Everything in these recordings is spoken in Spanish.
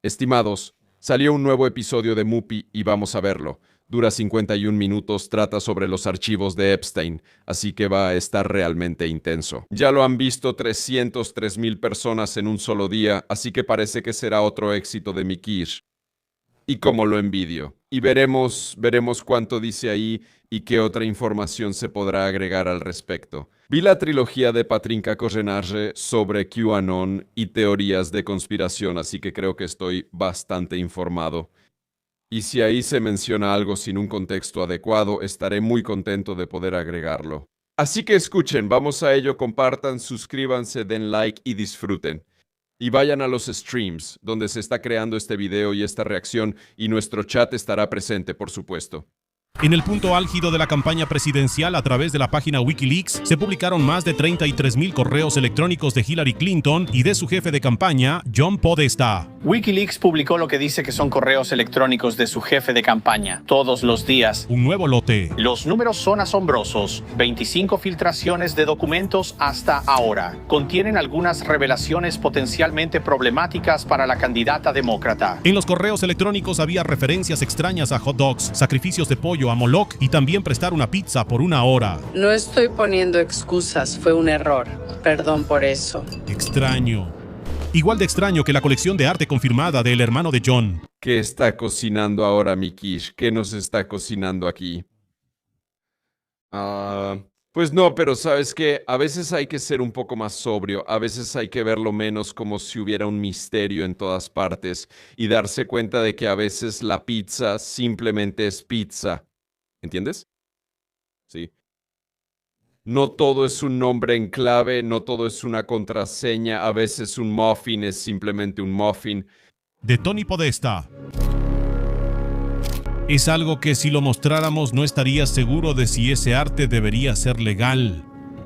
Estimados, salió un nuevo episodio de Mupi y vamos a verlo. Dura 51 minutos, trata sobre los archivos de Epstein, así que va a estar realmente intenso. Ya lo han visto 303,000 personas en un solo día, así que parece que será otro éxito de mi Kish. Y cómo lo envidio. Y veremos cuánto dice ahí y qué otra información se podrá agregar al respecto. Vi la trilogía de Patrinka Kojenarze sobre QAnon y teorías de conspiración, así que creo que estoy bastante informado. Y si ahí se menciona algo sin un contexto adecuado, estaré muy contento de poder agregarlo. Así que escuchen, vamos a ello, compartan, suscríbanse, den like y disfruten. Y vayan a los streams, donde se está creando este video y esta reacción, y nuestro chat estará presente, por supuesto. En el punto álgido de la campaña presidencial, a través de la página Wikileaks, se publicaron más de 33,000 correos electrónicos de Hillary Clinton y de su jefe de campaña, John Podesta. Wikileaks publicó lo que dice que son correos electrónicos de su jefe de campaña, todos los días. Un nuevo lote. Los números son asombrosos. 25 filtraciones de documentos hasta ahora. Contienen algunas revelaciones potencialmente problemáticas para la candidata demócrata. En los correos electrónicos había referencias extrañas a hot dogs, sacrificios de pollo a Moloch y también prestar una pizza por 1 hora. No estoy poniendo excusas, fue un error. Perdón por eso. Extraño. Igual de extraño que la colección de arte confirmada del hermano de John. ¿Qué está cocinando ahora mi Kish? ¿Qué nos está cocinando aquí? Pues no, pero ¿sabes qué? A veces hay que ser un poco más sobrio, a veces hay que verlo menos como si hubiera un misterio en todas partes y darse cuenta de que a veces la pizza simplemente es pizza. ¿Entiendes? Sí. No todo es un nombre en clave, no todo es una contraseña, a veces un muffin es simplemente un muffin. De Tony Podesta. Es algo que si lo mostráramos no estarías seguro de si ese arte debería ser legal.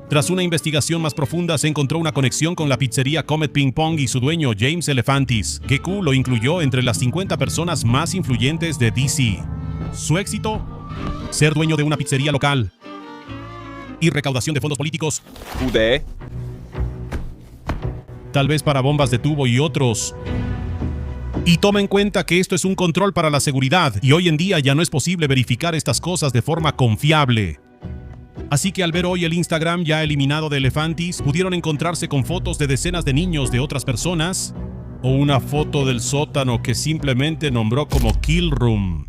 Tras una investigación más profunda se encontró una conexión con la pizzería Comet Ping Pong y su dueño James Alefantis. GQ lo incluyó entre las 50 personas más influyentes de DC. Su éxito: ser dueño de una pizzería local y recaudación de fondos políticos. ¿Pude? Tal vez para bombas de tubo y otros. Y toma en cuenta que esto es un control para la seguridad y hoy en día ya no es posible verificar estas cosas de forma confiable. Así que al ver hoy el Instagram ya eliminado de Alefantis, pudieron encontrarse con fotos de decenas de niños de otras personas o una foto del sótano que simplemente nombró como Kill Room.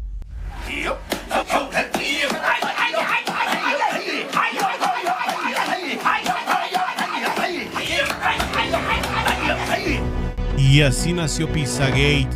Y así nació Pizzagate.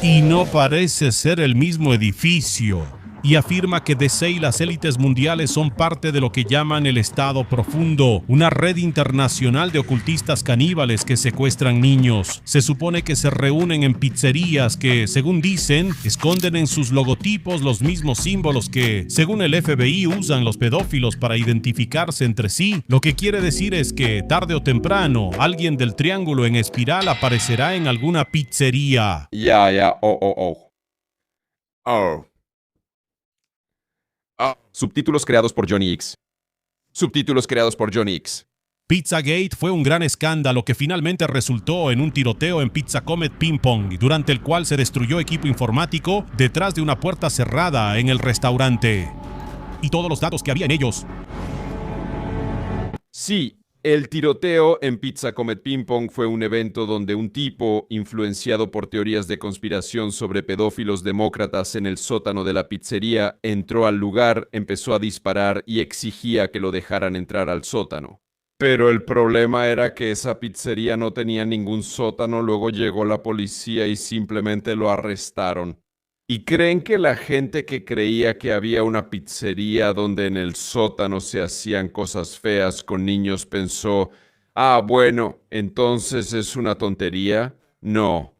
Y no parece ser el mismo edificio. Y afirma que DC y las élites mundiales son parte de lo que llaman el Estado Profundo, una red internacional de ocultistas caníbales que secuestran niños. Se supone que se reúnen en pizzerías que, según dicen, esconden en sus logotipos los mismos símbolos que, según el FBI, usan los pedófilos para identificarse entre sí. Lo que quiere decir es que, tarde o temprano, alguien del triángulo en espiral aparecerá en alguna pizzería. Subtítulos creados por Johnny X. Subtítulos creados por Johnny X. Pizzagate fue un gran escándalo que finalmente resultó en un tiroteo en Pizza Comet Ping Pong, durante el cual se destruyó equipo informático detrás de una puerta cerrada en el restaurante. Y todos los datos que había en ellos. Sí, el tiroteo en Pizza Comet Ping Pong fue un evento donde un tipo, influenciado por teorías de conspiración sobre pedófilos demócratas en el sótano de la pizzería, entró al lugar, empezó a disparar y exigía que lo dejaran entrar al sótano. Pero el problema era que esa pizzería no tenía ningún sótano, luego llegó la policía y simplemente lo arrestaron. ¿Y creen que la gente que creía que había una pizzería donde en el sótano se hacían cosas feas con niños pensó, bueno, entonces es una tontería? No.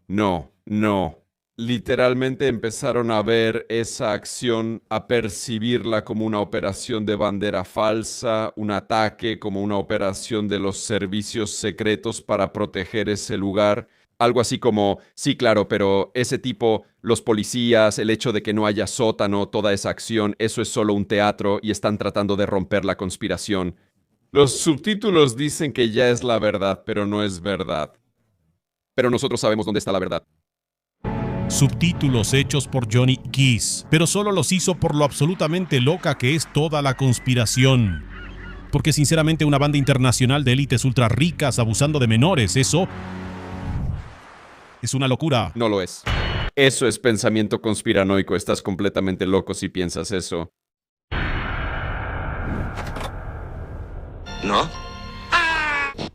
Literalmente empezaron a ver esa acción, a percibirla como una operación de bandera falsa, un ataque, como una operación de los servicios secretos para proteger ese lugar. Algo así como, sí, claro, pero ese tipo, los policías, el hecho de que no haya sótano, toda esa acción, eso es solo un teatro y están tratando de romper la conspiración. Los subtítulos dicen que ya es la verdad, pero no es verdad. Pero nosotros sabemos dónde está la verdad. Subtítulos hechos por Johnny Keys, pero solo los hizo por lo absolutamente loca que es toda la conspiración. Porque sinceramente una banda internacional de élites ultra ricas abusando de menores, eso es una locura. No lo es. Eso es pensamiento conspiranoico. Estás completamente loco si piensas eso. ¿No?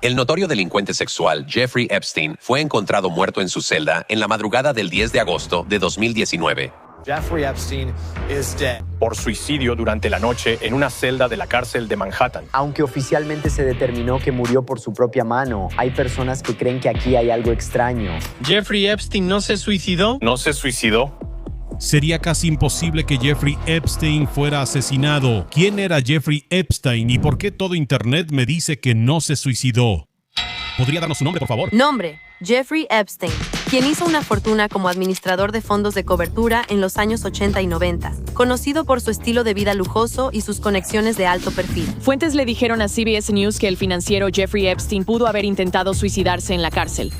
El notorio delincuente sexual Jeffrey Epstein fue encontrado muerto en su celda en la madrugada del 10 de agosto de 2019. Jeffrey Epstein is dead. Por suicidio durante la noche en una celda de la cárcel de Manhattan. Aunque oficialmente se determinó que murió por su propia mano, hay personas que creen que aquí hay algo extraño. ¿Jeffrey Epstein no se suicidó? ¿No se suicidó? Sería casi imposible que Jeffrey Epstein fuera asesinado. ¿Quién era Jeffrey Epstein y por qué todo Internet me dice que no se suicidó? ¿Podría darnos su nombre, por favor? Nombre: Jeffrey Epstein, quien hizo una fortuna como administrador de fondos de cobertura en los años 80 y 90, conocido por su estilo de vida lujoso y sus conexiones de alto perfil. Fuentes le dijeron a CBS News que el financiero Jeffrey Epstein pudo haber intentado suicidarse en la cárcel.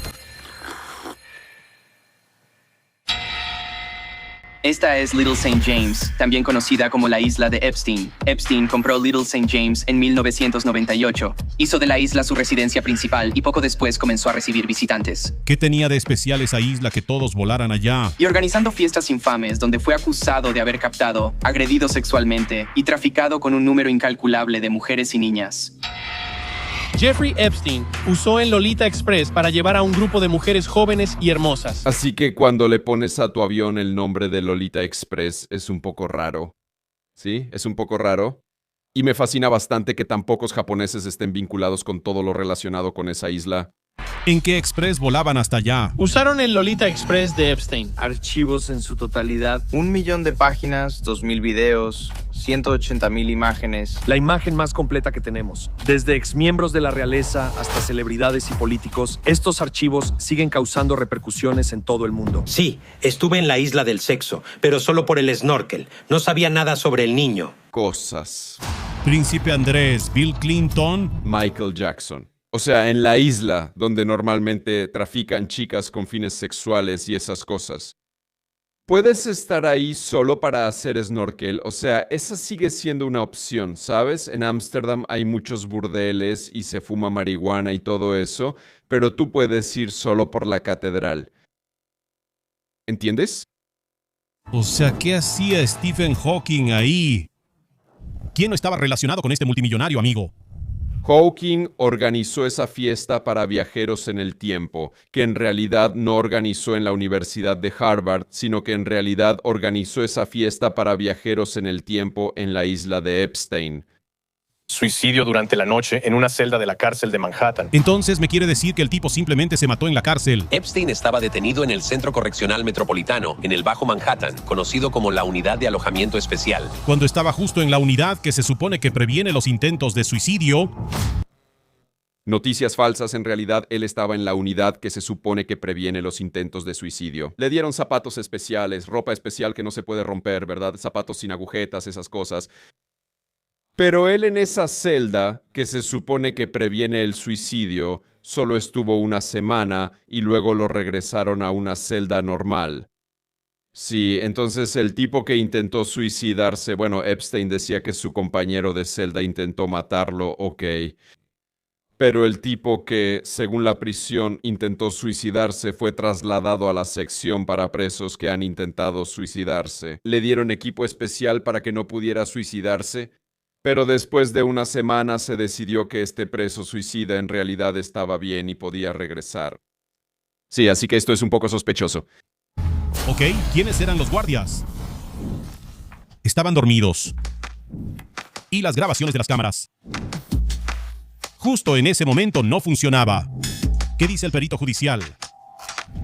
Esta es Little St. James, también conocida como la isla de Epstein. Epstein compró Little St. James en 1998. Hizo de la isla su residencia principal y poco después comenzó a recibir visitantes. ¿Qué tenía de especial esa isla que todos volaran allá? Y organizando fiestas infames donde fue acusado de haber captado, agredido sexualmente y traficado con un número incalculable de mujeres y niñas. Jeffrey Epstein usó el Lolita Express para llevar a un grupo de mujeres jóvenes y hermosas. Así que cuando le pones a tu avión el nombre de Lolita Express es un poco raro. ¿Sí? Es un poco raro. Y me fascina bastante que tan pocos japoneses estén vinculados con todo lo relacionado con esa isla. ¿En qué express volaban hasta allá? Usaron el Lolita Express de Epstein. Archivos en su totalidad. 1 millón de páginas, 2,000 videos, 180,000 imágenes. La imagen más completa que tenemos. Desde exmiembros de la realeza hasta celebridades y políticos, estos archivos siguen causando repercusiones en todo el mundo. Sí, estuve en la isla del sexo, pero solo por el snorkel. No sabía nada sobre el niño. Cosas. Príncipe Andrés, Bill Clinton, Michael Jackson. O sea, en la isla donde normalmente trafican chicas con fines sexuales y esas cosas. Puedes estar ahí solo para hacer snorkel, o sea, esa sigue siendo una opción, ¿sabes? En Ámsterdam hay muchos burdeles y se fuma marihuana y todo eso, pero tú puedes ir solo por la catedral. ¿Entiendes? O sea, ¿qué hacía Stephen Hawking ahí? ¿Quién no estaba relacionado con este multimillonario, amigo? Hawking organizó esa fiesta para viajeros en el tiempo, que en realidad no organizó en la Universidad de Harvard, sino que en realidad organizó esa fiesta para viajeros en el tiempo en la isla de Epstein. Suicidio durante la noche en una celda de la cárcel de Manhattan. Entonces me quiere decir que el tipo simplemente se mató en la cárcel. Epstein estaba detenido en el Centro Correccional Metropolitano, en el Bajo Manhattan, conocido como la Unidad de Alojamiento Especial. Cuando estaba justo en la unidad que se supone que previene los intentos de suicidio. Noticias falsas, en realidad él estaba en la unidad que se supone que previene los intentos de suicidio. Le dieron zapatos especiales, ropa especial que no se puede romper, ¿verdad? Zapatos sin agujetas, esas cosas. Pero él en esa celda, que se supone que previene el suicidio, solo estuvo una semana y luego lo regresaron a una celda normal. Sí, entonces el tipo que intentó suicidarse, bueno, Epstein decía que su compañero de celda intentó matarlo, ok. Pero el tipo que, según la prisión, intentó suicidarse fue trasladado a la sección para presos que han intentado suicidarse. Le dieron equipo especial para que no pudiera suicidarse. Pero después de una semana se decidió que este preso suicida en realidad estaba bien y podía regresar. Sí, así que esto es un poco sospechoso. Ok, ¿quiénes eran los guardias? Estaban dormidos. Y las grabaciones de las cámaras. Justo en ese momento no funcionaba. ¿Qué dice el perito judicial?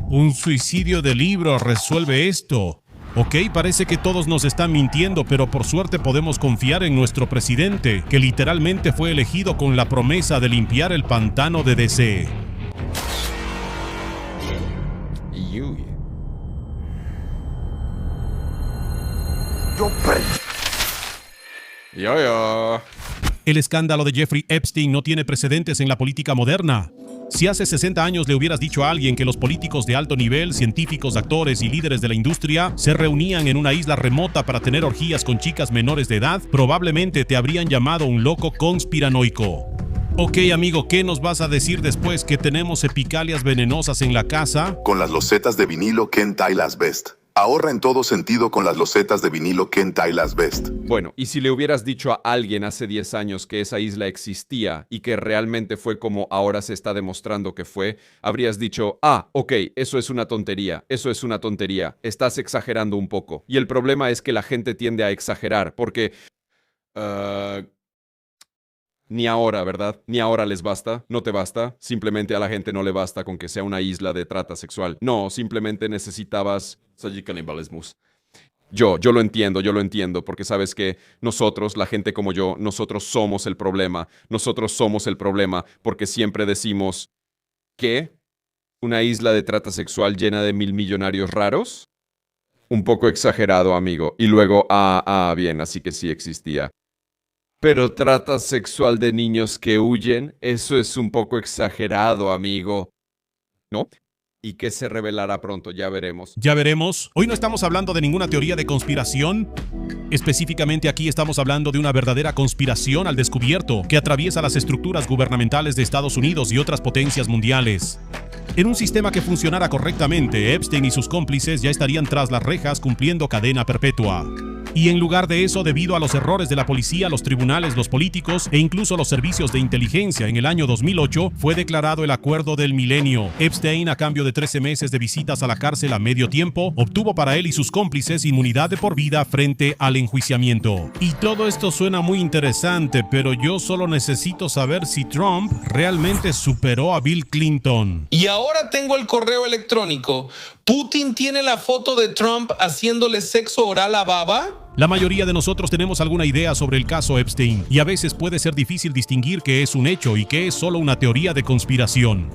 Un suicidio de libro resuelve esto. Ok, parece que todos nos están mintiendo, pero por suerte podemos confiar en nuestro presidente, que literalmente fue elegido con la promesa de limpiar el pantano de DC. Yo. El escándalo de Jeffrey Epstein no tiene precedentes en la política moderna. Si hace 60 años le hubieras dicho a alguien que los políticos de alto nivel, científicos, actores y líderes de la industria se reunían en una isla remota para tener orgías con chicas menores de edad, probablemente te habrían llamado un loco conspiranoico. Ok, amigo, ¿qué nos vas a decir después que tenemos epicalias venenosas en la casa? Con las losetas de vinilo Kent Tylas Best. Ahorra en todo sentido con las losetas de vinilo Kent Tylas Best. Bueno, y si le hubieras dicho a alguien hace 10 años que esa isla existía y que realmente fue como ahora se está demostrando que fue, habrías dicho, ok, eso es una tontería, estás exagerando un poco. Y el problema es que la gente tiende a exagerar, porque... Ni ahora, ¿verdad? Ni ahora les basta, no te basta. Simplemente a la gente no le basta con que sea una isla de trata sexual. No, simplemente necesitabas... Yo lo entiendo, porque sabes que nosotros, la gente como yo, nosotros somos el problema. Nosotros somos el problema, porque siempre decimos, ¿qué? ¿Una isla de trata sexual llena de 1,000 millonarios raros? Un poco exagerado, amigo. Y luego, bien, así que sí existía. Pero trata sexual de niños que huyen, eso es un poco exagerado, amigo. ¿No? Y que se revelará pronto, ya veremos. Ya veremos. Hoy no estamos hablando de ninguna teoría de conspiración. Específicamente aquí estamos hablando de una verdadera conspiración al descubierto que atraviesa las estructuras gubernamentales de Estados Unidos y otras potencias mundiales. En un sistema que funcionara correctamente, Epstein y sus cómplices ya estarían tras las rejas cumpliendo cadena perpetua. Y en lugar de eso, debido a los errores de la policía, los tribunales, los políticos e incluso los servicios de inteligencia, en el año 2008 fue declarado el Acuerdo del Milenio. Epstein, a cambio de 13 meses de visitas a la cárcel a medio tiempo, obtuvo para él y sus cómplices inmunidad de por vida frente al enjuiciamiento. Y todo esto suena muy interesante, pero yo solo necesito saber si Trump realmente superó a Bill Clinton. Y ahora tengo el correo electrónico. ¿Putin tiene la foto de Trump haciéndole sexo oral a Baba? La mayoría de nosotros tenemos alguna idea sobre el caso Epstein, y a veces puede ser difícil distinguir qué es un hecho y qué es solo una teoría de conspiración.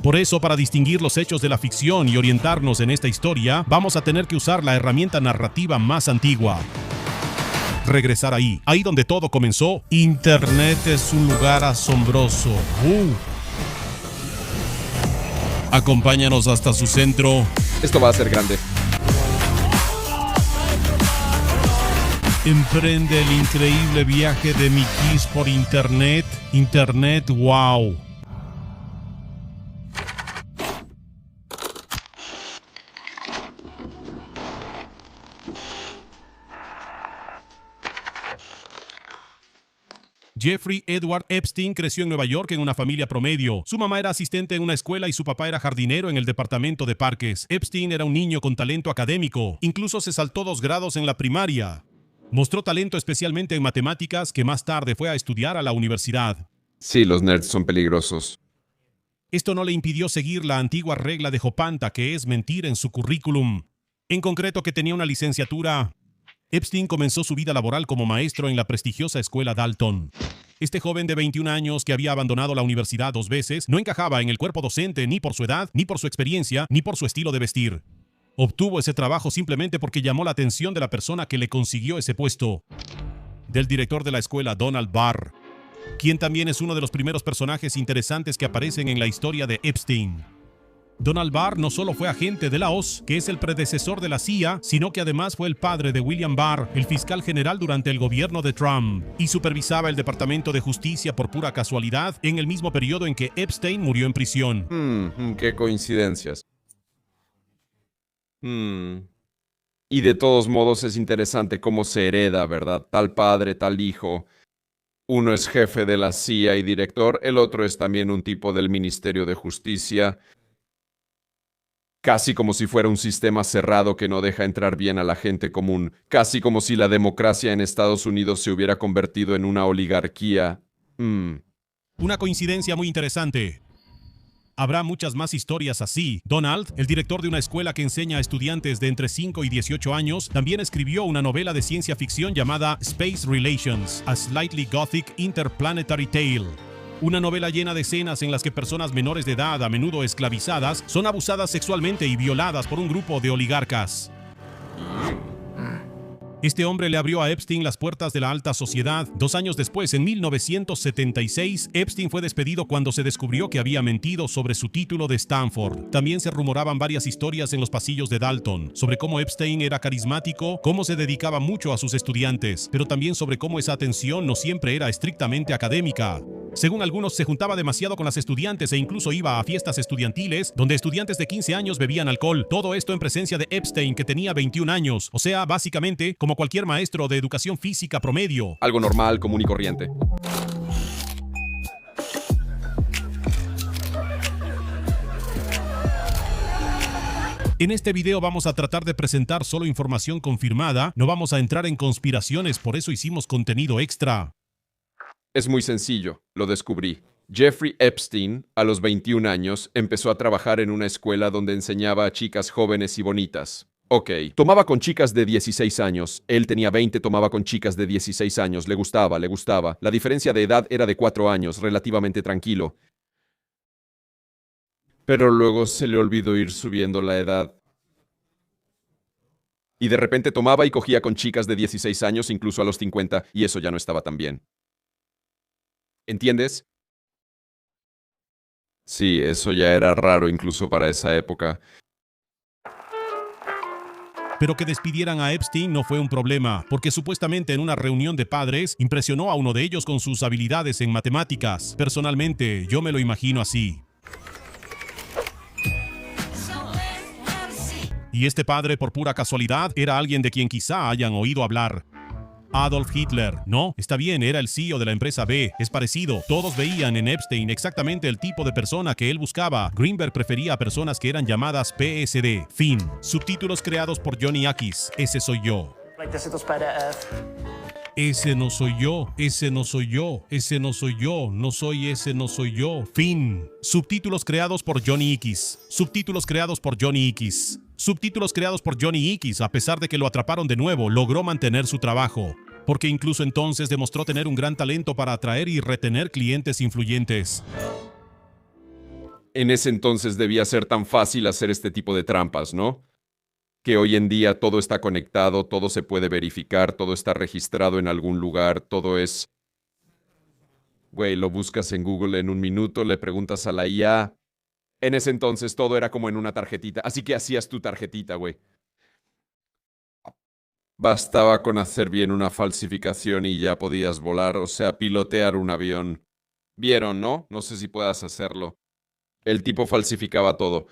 Por eso, para distinguir los hechos de la ficción y orientarnos en esta historia, vamos a tener que usar la herramienta narrativa más antigua. Regresar ahí donde todo comenzó. Internet es un lugar asombroso. Acompáñanos hasta su centro. Esto va a ser grande. Emprende el increíble viaje de mi Kiss por Internet. Internet, wow. Jeffrey Edward Epstein creció en Nueva York en una familia promedio. Su mamá era asistente en una escuela y su papá era jardinero en el departamento de parques. Epstein era un niño con talento académico. Incluso se saltó 2 grados en la primaria. Mostró talento especialmente en matemáticas, que más tarde fue a estudiar a la universidad. Sí, los nerds son peligrosos. Esto no le impidió seguir la antigua regla de Jopanta, que es mentir en su currículum. En concreto, que tenía una licenciatura. Epstein comenzó su vida laboral como maestro en la prestigiosa escuela Dalton. Este joven de 21 años, que había abandonado la universidad 2 veces, no encajaba en el cuerpo docente ni por su edad, ni por su experiencia, ni por su estilo de vestir. Obtuvo ese trabajo simplemente porque llamó la atención de la persona que le consiguió ese puesto, del director de la escuela, Donald Barr, quien también es uno de los primeros personajes interesantes que aparecen en la historia de Epstein. Donald Barr no solo fue agente de la OSS, que es el predecesor de la CIA, sino que además fue el padre de William Barr, el fiscal general durante el gobierno de Trump, y supervisaba el Departamento de Justicia por pura casualidad en el mismo periodo en que Epstein murió en prisión. Qué coincidencias. Y de todos modos es interesante cómo se hereda, ¿verdad? Tal padre, tal hijo. Uno es jefe de la CIA y director, el otro es también un tipo del Ministerio de Justicia. Casi como si fuera un sistema cerrado que no deja entrar bien a la gente común. Casi como si la democracia en Estados Unidos se hubiera convertido en una oligarquía. Una coincidencia muy interesante. Habrá muchas más historias así. Donald, el director de una escuela que enseña a estudiantes de entre 5 y 18 años, también escribió una novela de ciencia ficción llamada Space Relations, A Slightly Gothic Interplanetary Tale. Una novela llena de escenas en las que personas menores de edad, a menudo esclavizadas, son abusadas sexualmente y violadas por un grupo de oligarcas. Este hombre le abrió a Epstein las puertas de la alta sociedad. 2 años después, en 1976, Epstein fue despedido cuando se descubrió que había mentido sobre su título de Stanford. También se rumoraban varias historias en los pasillos de Dalton, sobre cómo Epstein era carismático, cómo se dedicaba mucho a sus estudiantes, pero también sobre cómo esa atención no siempre era estrictamente académica. Según algunos, se juntaba demasiado con las estudiantes e incluso iba a fiestas estudiantiles donde estudiantes de 15 años bebían alcohol. Todo esto en presencia de Epstein, que tenía 21 años, o sea, básicamente como cualquier maestro de educación física promedio. Algo normal, común y corriente. En este video vamos a tratar de presentar solo información confirmada, no vamos a entrar en conspiraciones, por eso hicimos contenido extra. Es muy sencillo, lo descubrí. Jeffrey Epstein, a los 21 años, empezó a trabajar en una escuela donde enseñaba a chicas jóvenes y bonitas. Ok, tomaba con chicas de 16 años. Él tenía 20, tomaba con chicas de 16 años. Le gustaba. La diferencia de edad era de 4 años, relativamente tranquilo. Pero luego se le olvidó ir subiendo la edad. Y de repente tomaba y cogía con chicas de 16 años, incluso a los 50, y eso ya no estaba tan bien. ¿Entiendes? Sí, eso ya era raro incluso para esa época. Pero que despidieran a Epstein no fue un problema, porque supuestamente en una reunión de padres impresionó a uno de ellos con sus habilidades en matemáticas. Personalmente, yo me lo imagino así. Y este padre, por pura casualidad, era alguien de quien quizá hayan oído hablar. Adolf Hitler. No, está bien, era el CEO de la empresa B. Es parecido. Todos veían en Epstein exactamente el tipo de persona que él buscaba. Greenberg prefería a personas que eran llamadas PSD. Fin. Subtítulos creados por Johnny Akis. Ese soy yo. Ese no soy yo, ese no soy yo, ese no soy yo, no soy ese, no soy yo. Fin. Subtítulos creados por Johnny Ickes. Subtítulos creados por Johnny Ickes. Subtítulos creados por Johnny Ickes. A pesar de que lo atraparon de nuevo, logró mantener su trabajo. Porque incluso entonces demostró tener un gran talento para atraer y retener clientes influyentes. En ese entonces debía ser tan fácil hacer este tipo de trampas, ¿no? Que hoy en día todo está conectado, todo se puede verificar, todo está registrado en algún lugar, todo es... Güey, lo buscas en Google en un minuto, le preguntas a la IA. En ese entonces todo era como en una tarjetita, así que hacías tu tarjetita, güey. Bastaba con hacer bien una falsificación y ya podías volar, o sea, pilotear un avión. ¿Vieron, no? No sé si puedas hacerlo. El tipo falsificaba todo.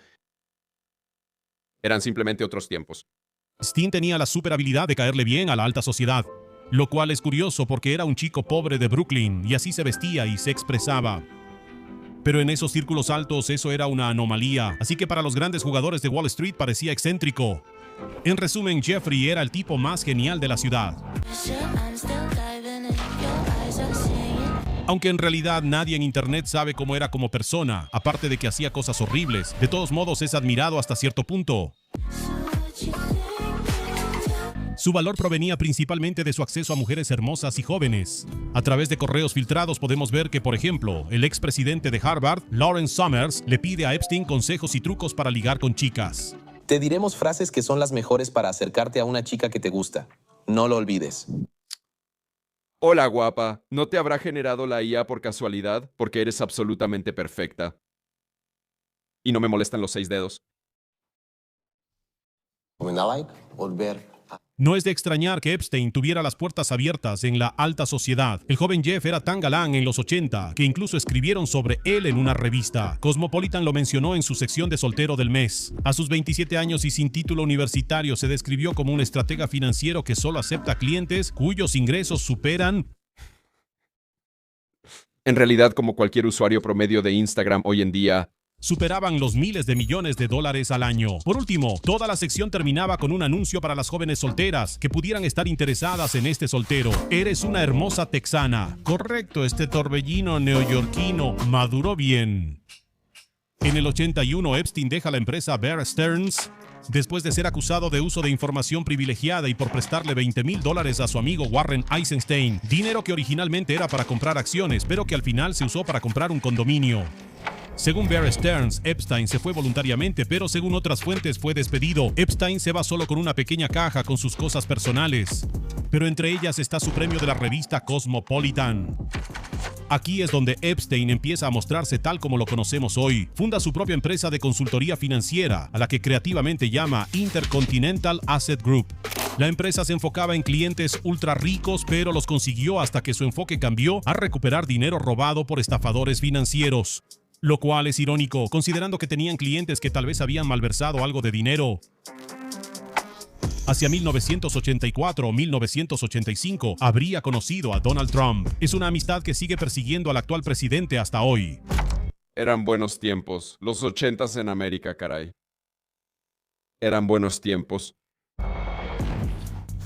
Eran simplemente otros tiempos. Epstein tenía la super habilidad de caerle bien a la alta sociedad, lo cual es curioso porque era un chico pobre de Brooklyn y así se vestía y se expresaba. Pero en esos círculos altos eso era una anomalía, así que para los grandes jugadores de Wall Street parecía excéntrico. En resumen, Jeffrey era el tipo más genial de la ciudad. Aunque en realidad nadie en internet sabe cómo era como persona, aparte de que hacía cosas horribles, de todos modos es admirado hasta cierto punto. Su valor provenía principalmente de su acceso a mujeres hermosas y jóvenes. A través de correos filtrados podemos ver que, por ejemplo, el expresidente de Harvard, Lawrence Summers, le pide a Epstein consejos y trucos para ligar con chicas. Te diremos frases que son las mejores para acercarte a una chica que te gusta. No lo olvides. Hola, guapa. ¿No te habrá generado la IA por casualidad? Porque eres absolutamente perfecta. Y no me molestan los 6 dedos. No es de extrañar que Epstein tuviera las puertas abiertas en la alta sociedad. El joven Jeff era tan galán en los 80 que incluso escribieron sobre él en una revista. Cosmopolitan lo mencionó en su sección de soltero del mes. A sus 27 años y sin título universitario se describió como un estratega financiero que solo acepta clientes cuyos ingresos superan... En realidad, como cualquier usuario promedio de Instagram hoy en día, superaban los miles de millones de dólares al año. Por último, toda la sección terminaba con un anuncio para las jóvenes solteras que pudieran estar interesadas en este soltero. Eres una hermosa texana. Correcto, este torbellino neoyorquino maduró bien. En el 81, Epstein deja la empresa Bear Stearns después de ser acusado de uso de información privilegiada y por prestarle $20,000 a su amigo Warren Eisenstein, dinero que originalmente era para comprar acciones, pero que al final se usó para comprar un condominio. Según Bear Stearns, Epstein se fue voluntariamente, pero según otras fuentes fue despedido. Epstein se va solo con una pequeña caja con sus cosas personales, pero entre ellas está su premio de la revista Cosmopolitan. Aquí es donde Epstein empieza a mostrarse tal como lo conocemos hoy. Funda su propia empresa de consultoría financiera, a la que creativamente llama Intercontinental Asset Group. La empresa se enfocaba en clientes ultra ricos, pero los consiguió hasta que su enfoque cambió a recuperar dinero robado por estafadores financieros. Lo cual es irónico, considerando que tenían clientes que tal vez habían malversado algo de dinero. Hacia 1984 o 1985 habría conocido a Donald Trump. Es una amistad que sigue persiguiendo al actual presidente hasta hoy. Eran buenos tiempos. Los 80s en América, caray. Eran buenos tiempos.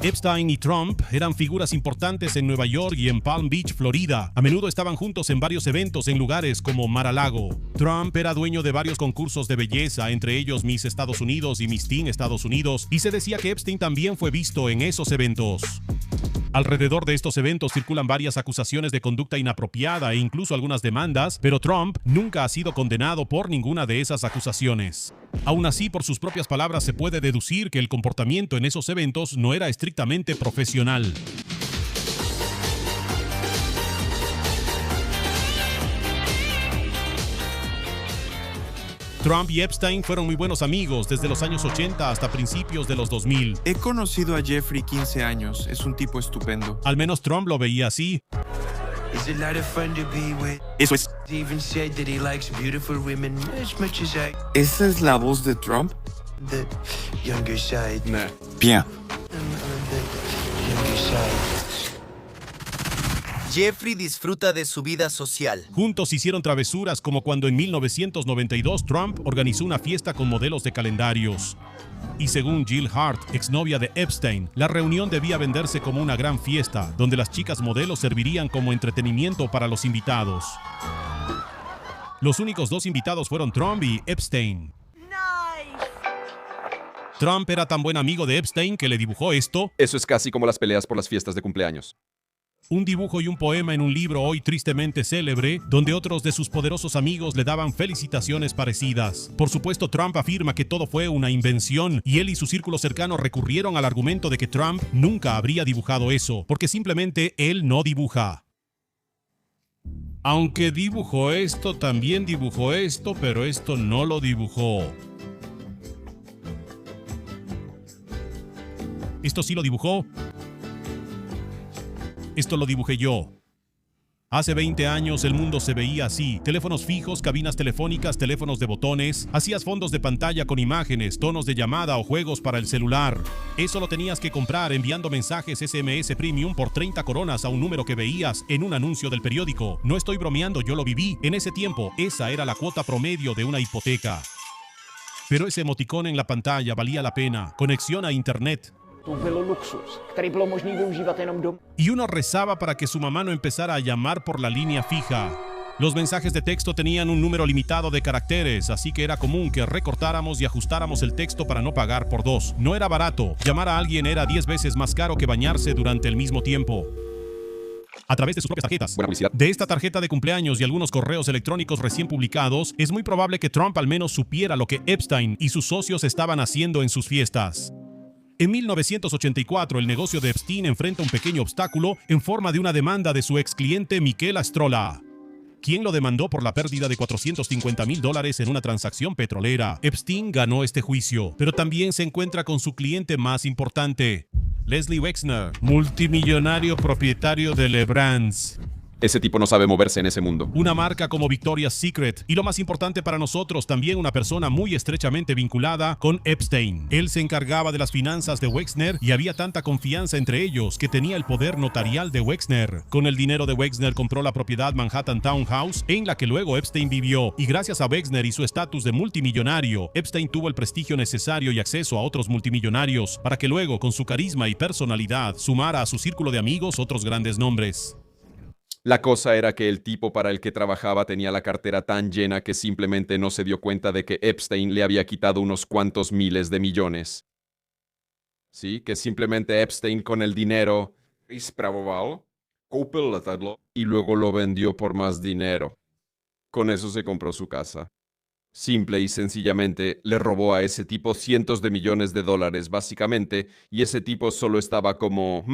Epstein y Trump eran figuras importantes en Nueva York y en Palm Beach, Florida. A menudo estaban juntos en varios eventos en lugares como Mar-a-Lago. Trump era dueño de varios concursos de belleza, entre ellos Miss Estados Unidos y Miss Teen Estados Unidos, y se decía que Epstein también fue visto en esos eventos. Alrededor de estos eventos circulan varias acusaciones de conducta inapropiada e incluso algunas demandas, pero Trump nunca ha sido condenado por ninguna de esas acusaciones. Aún así, por sus propias palabras, se puede deducir que el comportamiento en esos eventos no era estrictamente profesional. Trump y Epstein fueron muy buenos amigos desde los años 80 hasta principios de los 2000. He conocido a Jeffrey 15 años, es un tipo estupendo. Al menos Trump lo veía así. Eso es. ¿Esa es la voz de Trump? Bien. Jeffrey disfruta de su vida social. Juntos hicieron travesuras como cuando en 1992 Trump organizó una fiesta con modelos de calendarios. Y según Jill Hart, exnovia de Epstein, la reunión debía venderse como una gran fiesta, donde las chicas modelos servirían como entretenimiento para los invitados. Los únicos dos invitados fueron Trump y Epstein. Trump era tan buen amigo de Epstein que le dibujó esto. Eso es casi como las peleas por las fiestas de cumpleaños. Un dibujo y un poema en un libro hoy tristemente célebre, donde otros de sus poderosos amigos le daban felicitaciones parecidas. Por supuesto, Trump afirma que todo fue una invención, y él y su círculo cercano recurrieron al argumento de que Trump nunca habría dibujado eso, porque simplemente él no dibuja. Aunque dibujó esto, también dibujó esto, pero esto no lo dibujó. Esto sí lo dibujó. Esto lo dibujé yo. Hace 20 años el mundo se veía así. Teléfonos fijos, cabinas telefónicas, teléfonos de botones. Hacías fondos de pantalla con imágenes, tonos de llamada o juegos para el celular. Eso lo tenías que comprar enviando mensajes SMS Premium por 30 coronas a un número que veías en un anuncio del periódico. No estoy bromeando, yo lo viví. En ese tiempo, esa era la cuota promedio de una hipoteca. Pero ese emoticón en la pantalla valía la pena. Conexión a internet. Y uno rezaba para que su mamá no empezara a llamar por la línea fija. Los mensajes de texto tenían un número limitado de caracteres, así que era común que recortáramos y ajustáramos el texto para no pagar por dos. No era barato. Llamar a alguien era 10 veces más caro que bañarse durante el mismo tiempo. A través de sus propias tarjetas. De esta tarjeta de cumpleaños y algunos correos electrónicos recién publicados, es muy probable que Trump al menos supiera lo que Epstein y sus socios estaban haciendo en sus fiestas. En 1984, el negocio de Epstein enfrenta un pequeño obstáculo en forma de una demanda de su ex cliente Mikel Astrola, quien lo demandó por la pérdida de $450,000 en una transacción petrolera. Epstein ganó este juicio, pero también se encuentra con su cliente más importante, Leslie Wexner, multimillonario propietario de Lebrans. Ese tipo no sabe moverse en ese mundo. Una marca como Victoria's Secret. Y lo más importante para nosotros, también una persona muy estrechamente vinculada con Epstein. Él se encargaba de las finanzas de Wexner y había tanta confianza entre ellos que tenía el poder notarial de Wexner. Con el dinero de Wexner compró la propiedad Manhattan Townhouse, en la que luego Epstein vivió. Y gracias a Wexner y su estatus de multimillonario, Epstein tuvo el prestigio necesario y acceso a otros multimillonarios para que luego, con su carisma y personalidad, sumara a su círculo de amigos otros grandes nombres. La cosa era que el tipo para el que trabajaba tenía la cartera tan llena que simplemente no se dio cuenta de que Epstein le había quitado unos cuantos miles de millones. Sí, que simplemente Epstein con el dinero y luego lo vendió por más dinero. Con eso se compró su casa. Simple y sencillamente le robó a ese tipo cientos de millones de dólares, básicamente, y ese tipo solo estaba como...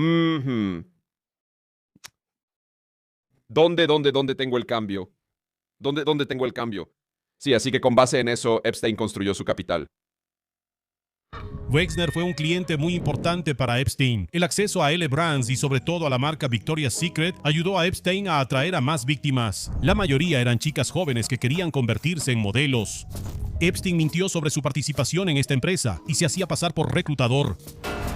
¿Dónde tengo el cambio? ¿Dónde tengo el cambio? Sí, así que con base en eso, Epstein construyó su capital. Wexner fue un cliente muy importante para Epstein. El acceso a L. Brands y sobre todo a la marca Victoria's Secret ayudó a Epstein a atraer a más víctimas. La mayoría eran chicas jóvenes que querían convertirse en modelos. Epstein mintió sobre su participación en esta empresa y se hacía pasar por reclutador.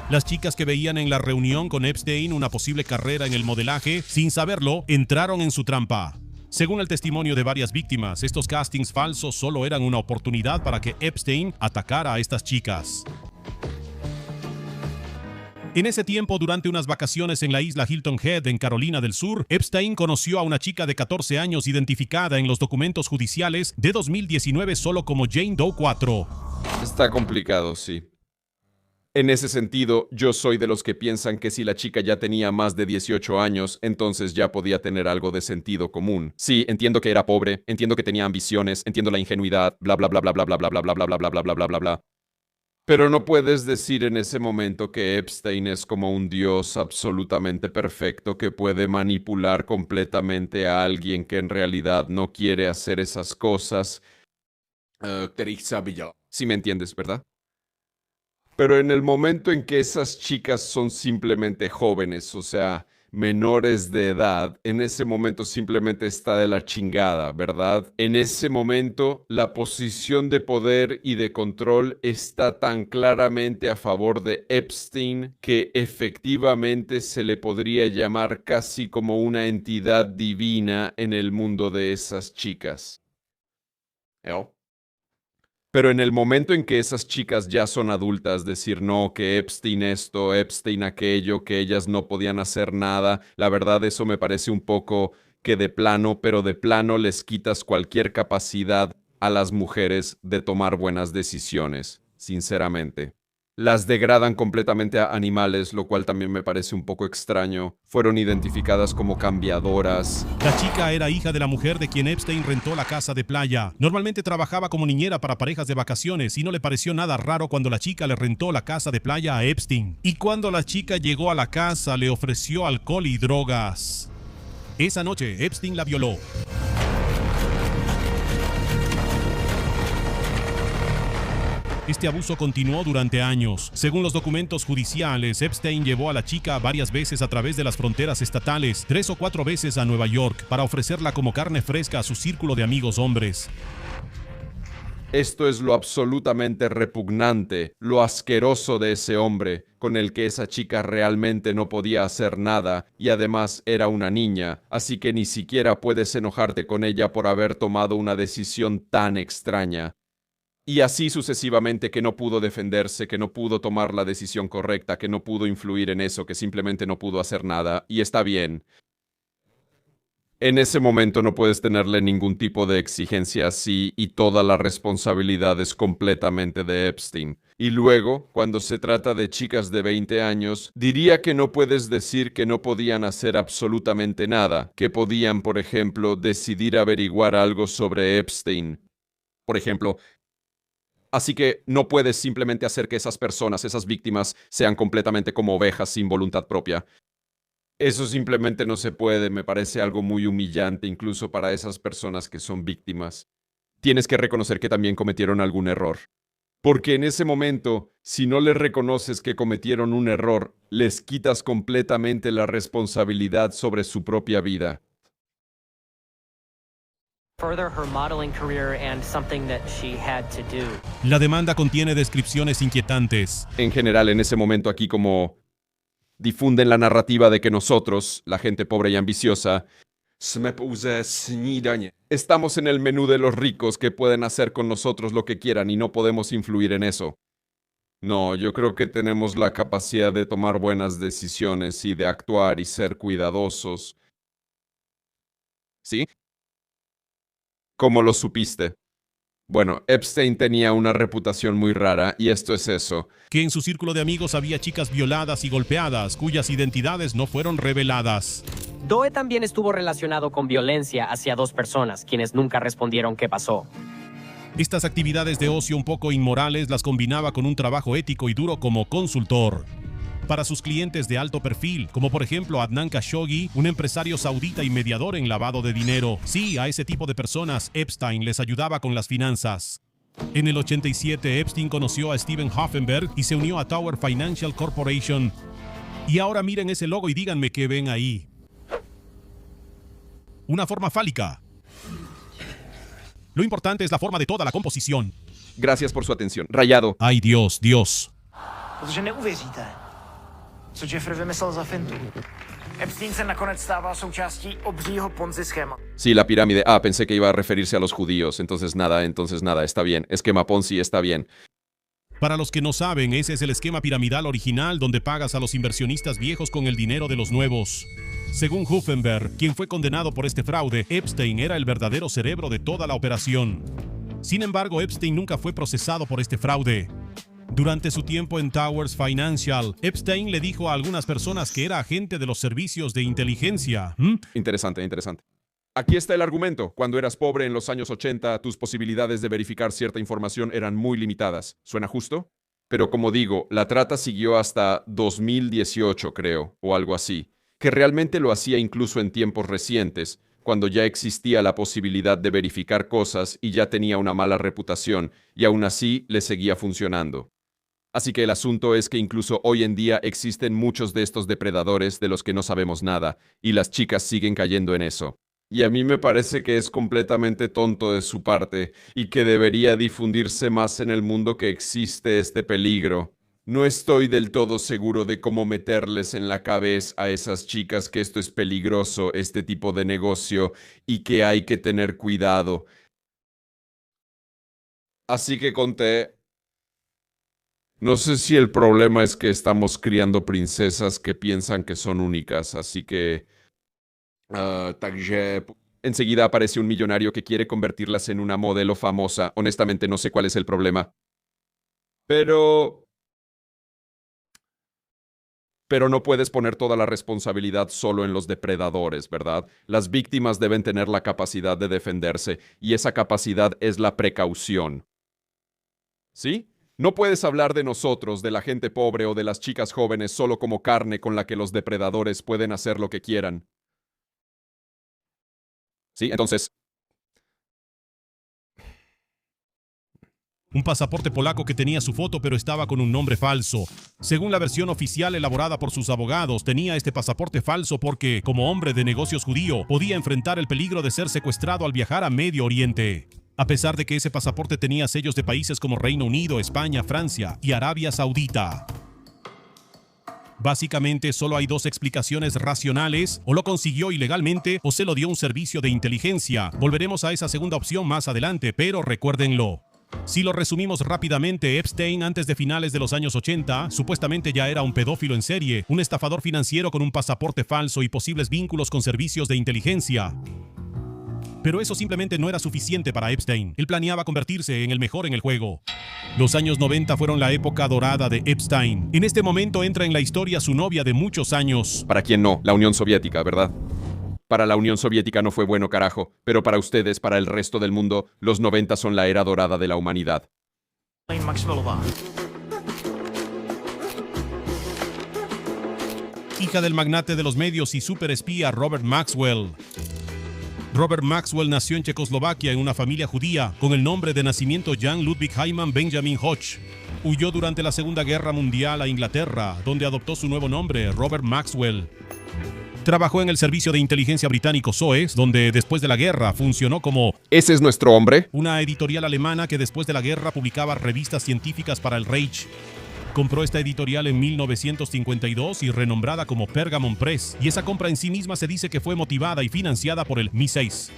Las chicas que veían en la reunión con Epstein una posible carrera en el modelaje, sin saberlo, entraron en su trampa. Según el testimonio de varias víctimas, estos castings falsos solo eran una oportunidad para que Epstein atacara a estas chicas. En ese tiempo, durante unas vacaciones en la isla Hilton Head, en Carolina del Sur, Epstein conoció a una chica de 14 años identificada en los documentos judiciales de 2019 solo como Jane Doe 4. Está complicado, sí. En ese sentido, yo soy de los que piensan que si la chica ya tenía más de 18 años, entonces ya podía tener algo de sentido común. Sí, entiendo que era pobre, entiendo que tenía ambiciones, entiendo la ingenuidad, bla bla bla bla bla bla bla bla bla bla bla bla bla bla bla bla. Pero no puedes decir en ese momento que Epstein es como un dios absolutamente perfecto que puede manipular completamente a alguien que en realidad no quiere hacer esas cosas. Si me entiendes, ¿verdad? Pero en el momento en que esas chicas son simplemente jóvenes, o sea, menores de edad, en ese momento simplemente está de la chingada, ¿verdad? En ese momento, la posición de poder y de control está tan claramente a favor de Epstein que efectivamente se le podría llamar casi como una entidad divina en el mundo de esas chicas. ¿No? Pero en el momento en que esas chicas ya son adultas, decir no, que Epstein esto, Epstein aquello, que ellas no podían hacer nada, la verdad eso me parece un poco que de plano, pero de plano les quitas cualquier capacidad a las mujeres de tomar buenas decisiones, sinceramente. Las degradan completamente a animales, lo cual también me parece un poco extraño. Fueron identificadas como cambiadoras. La chica era hija de la mujer de quien Epstein rentó la casa de playa. Normalmente trabajaba como niñera para parejas de vacaciones y no le pareció nada raro cuando la chica le rentó la casa de playa a Epstein. Y cuando la chica llegó a la casa, le ofreció alcohol y drogas. Esa noche, Epstein la violó. Este abuso continuó durante años. Según los documentos judiciales, Epstein llevó a la chica varias veces a través de las fronteras estatales, 3 o 4 veces a Nueva York, para ofrecerla como carne fresca a su círculo de amigos hombres. Esto es lo absolutamente repugnante, lo asqueroso de ese hombre, con el que esa chica realmente no podía hacer nada, y además era una niña, así que ni siquiera puedes enojarte con ella por haber tomado una decisión tan extraña. Y así sucesivamente, que no pudo defenderse, que no pudo tomar la decisión correcta, que no pudo influir en eso, que simplemente no pudo hacer nada, y está bien. En ese momento no puedes tenerle ningún tipo de exigencia así y toda la responsabilidad es completamente de Epstein. Y luego, cuando se trata de chicas de 20 años, diría que no puedes decir que no podían hacer absolutamente nada, que podían, por ejemplo, decidir averiguar algo sobre Epstein. Por ejemplo, así que no puedes simplemente hacer que esas personas, esas víctimas, sean completamente como ovejas sin voluntad propia. Eso simplemente no se puede, me parece algo muy humillante incluso para esas personas que son víctimas. Tienes que reconocer que también cometieron algún error. Porque en ese momento, si no les reconoces que cometieron un error, les quitas completamente la responsabilidad sobre su propia vida. La demanda contiene descripciones inquietantes. En general, en ese momento aquí como difunden la narrativa de que nosotros, la gente pobre y ambiciosa, estamos en el menú de los ricos que pueden hacer con nosotros lo que quieran y no podemos influir en eso. No, yo creo que tenemos la capacidad de tomar buenas decisiones y de actuar y ser cuidadosos. ¿Sí? ¿Cómo lo supiste? Bueno, Epstein tenía una reputación muy rara y esto es eso. Que en su círculo de amigos había chicas violadas y golpeadas cuyas identidades no fueron reveladas. Doe también estuvo relacionado con violencia hacia 2 personas, quienes nunca respondieron qué pasó. Estas actividades de ocio un poco inmorales las combinaba con un trabajo ético y duro como consultor para sus clientes de alto perfil, como por ejemplo Adnan Khashoggi, un empresario saudita y mediador en lavado de dinero. Sí, a ese tipo de personas Epstein les ayudaba con las finanzas. En el 87, Epstein conoció a Steven Hoffenberg y se unió a Tower Financial Corporation. Y ahora miren ese logo y díganme qué ven ahí. Una forma fálica. Lo importante es la forma de toda la composición. Gracias por su atención. Rayado. Ay, Dios, Dios. Protože neuvěříte, co Jeffrey vymyslel za fintu. Epstein se nakonec stává součástí obřího Ponzi schéma. Sí, la pirámide. Ah, pensé que iba a referirse a los judíos. Entonces nada, está bien. Esquema Ponzi está bien. Para los que no saben, ese es el esquema piramidal original donde pagas a los inversionistas viejos con el dinero de los nuevos. Según Hoffenberg, quien fue condenado por este fraude, Epstein era el verdadero cerebro de toda la operación. Sin embargo, Epstein nunca fue procesado por este fraude. Durante su tiempo en Towers Financial, Epstein le dijo a algunas personas que era agente de los servicios de inteligencia. Interesante. Aquí está el argumento. Cuando eras pobre en los años 80, tus posibilidades de verificar cierta información eran muy limitadas. ¿Suena justo? Pero como digo, la trata siguió hasta 2018, creo, o algo así, que realmente lo hacía incluso en tiempos recientes, cuando ya existía la posibilidad de verificar cosas y ya tenía una mala reputación, y aún así le seguía funcionando. Así que el asunto es que incluso hoy en día existen muchos de estos depredadores de los que no sabemos nada, y las chicas siguen cayendo en eso. Y a mí me parece que es completamente tonto de su parte, y que debería difundirse más en el mundo que existe este peligro. No estoy del todo seguro de cómo meterles en la cabeza a esas chicas que esto es peligroso, este tipo de negocio, y que hay que tener cuidado. Así que conté. No sé si el problema es que estamos criando princesas que piensan que son únicas, así que... Enseguida aparece un millonario que quiere convertirlas en una modelo famosa. Honestamente no sé cuál es el problema. Pero no puedes poner toda la responsabilidad solo en los depredadores, ¿verdad? Las víctimas deben tener la capacidad de defenderse, y esa capacidad es la precaución. ¿Sí? No puedes hablar de nosotros, de la gente pobre o de las chicas jóvenes solo como carne con la que los depredadores pueden hacer lo que quieran. ¿Sí? Entonces... Un pasaporte polaco que tenía su foto pero estaba con un nombre falso. Según la versión oficial elaborada por sus abogados, tenía este pasaporte falso porque, como hombre de negocios judío, podía enfrentar el peligro de ser secuestrado al viajar a Medio Oriente. A pesar de que ese pasaporte tenía sellos de países como Reino Unido, España, Francia y Arabia Saudita. Básicamente solo hay 2 explicaciones racionales: o lo consiguió ilegalmente o se lo dio un servicio de inteligencia. Volveremos a esa segunda opción más adelante, pero recuérdenlo. Si lo resumimos rápidamente, Epstein antes de finales de los años 80 supuestamente ya era un pedófilo en serie, un estafador financiero con un pasaporte falso y posibles vínculos con servicios de inteligencia. Pero eso simplemente no era suficiente para Epstein. Él planeaba convertirse en el mejor en el juego. Los años 90 fueron la época dorada de Epstein. En este momento entra en la historia su novia de muchos años. Para quien no, la Unión Soviética, ¿verdad? Para la Unión Soviética no fue bueno, carajo. Pero para ustedes, para el resto del mundo, los 90 son la era dorada de la humanidad. Hija del magnate de los medios y superespía Robert Maxwell. Robert Maxwell nació en Checoslovaquia en una familia judía con el nombre de nacimiento Jan Ludwig Heimann Benjamin Hodge. Huyó durante la Segunda Guerra Mundial a Inglaterra, donde adoptó su nuevo nombre, Robert Maxwell. Trabajó en el servicio de inteligencia británico SOE, donde después de la guerra funcionó como... ¿Ese es nuestro hombre? Una editorial alemana que después de la guerra publicaba revistas científicas para el Reich. Compró esta editorial en 1952 y renombrada como Pergamon Press, y esa compra en sí misma se dice que fue motivada y financiada por el MI6.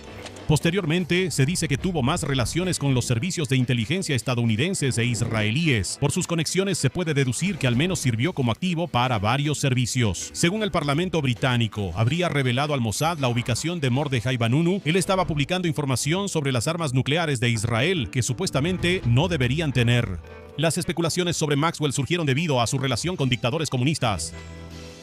Posteriormente, se dice que tuvo más relaciones con los servicios de inteligencia estadounidenses e israelíes. Por sus conexiones se puede deducir que al menos sirvió como activo para varios servicios. Según el Parlamento británico, habría revelado al Mossad la ubicación de Mordechai Vanunu. Él estaba publicando información sobre las armas nucleares de Israel que supuestamente no deberían tener. Las especulaciones sobre Maxwell surgieron debido a su relación con dictadores comunistas.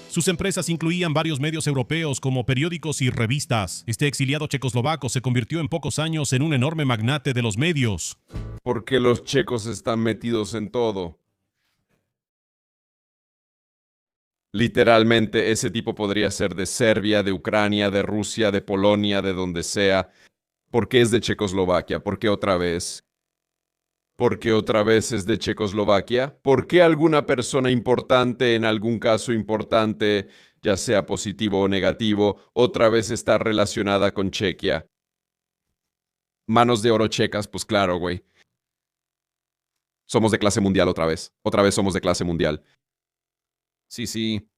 Sus empresas incluían varios medios europeos como periódicos y revistas. Este exiliado checoslovaco se convirtió en pocos años en un enorme magnate de los medios. Porque los checos están metidos en todo. Literalmente, ese tipo podría ser de Serbia, de Ucrania, de Rusia, de Polonia, de donde sea. ¿Por qué es de Checoslovaquia? ¿Por qué otra vez? ¿Por qué otra vez es de Checoslovaquia? ¿Por qué alguna persona importante, en algún caso importante, ya sea positivo o negativo, otra vez está relacionada con Chequia? Manos de oro checas, pues claro, güey. Somos de clase mundial otra vez. Otra vez somos de clase mundial. Sí, sí.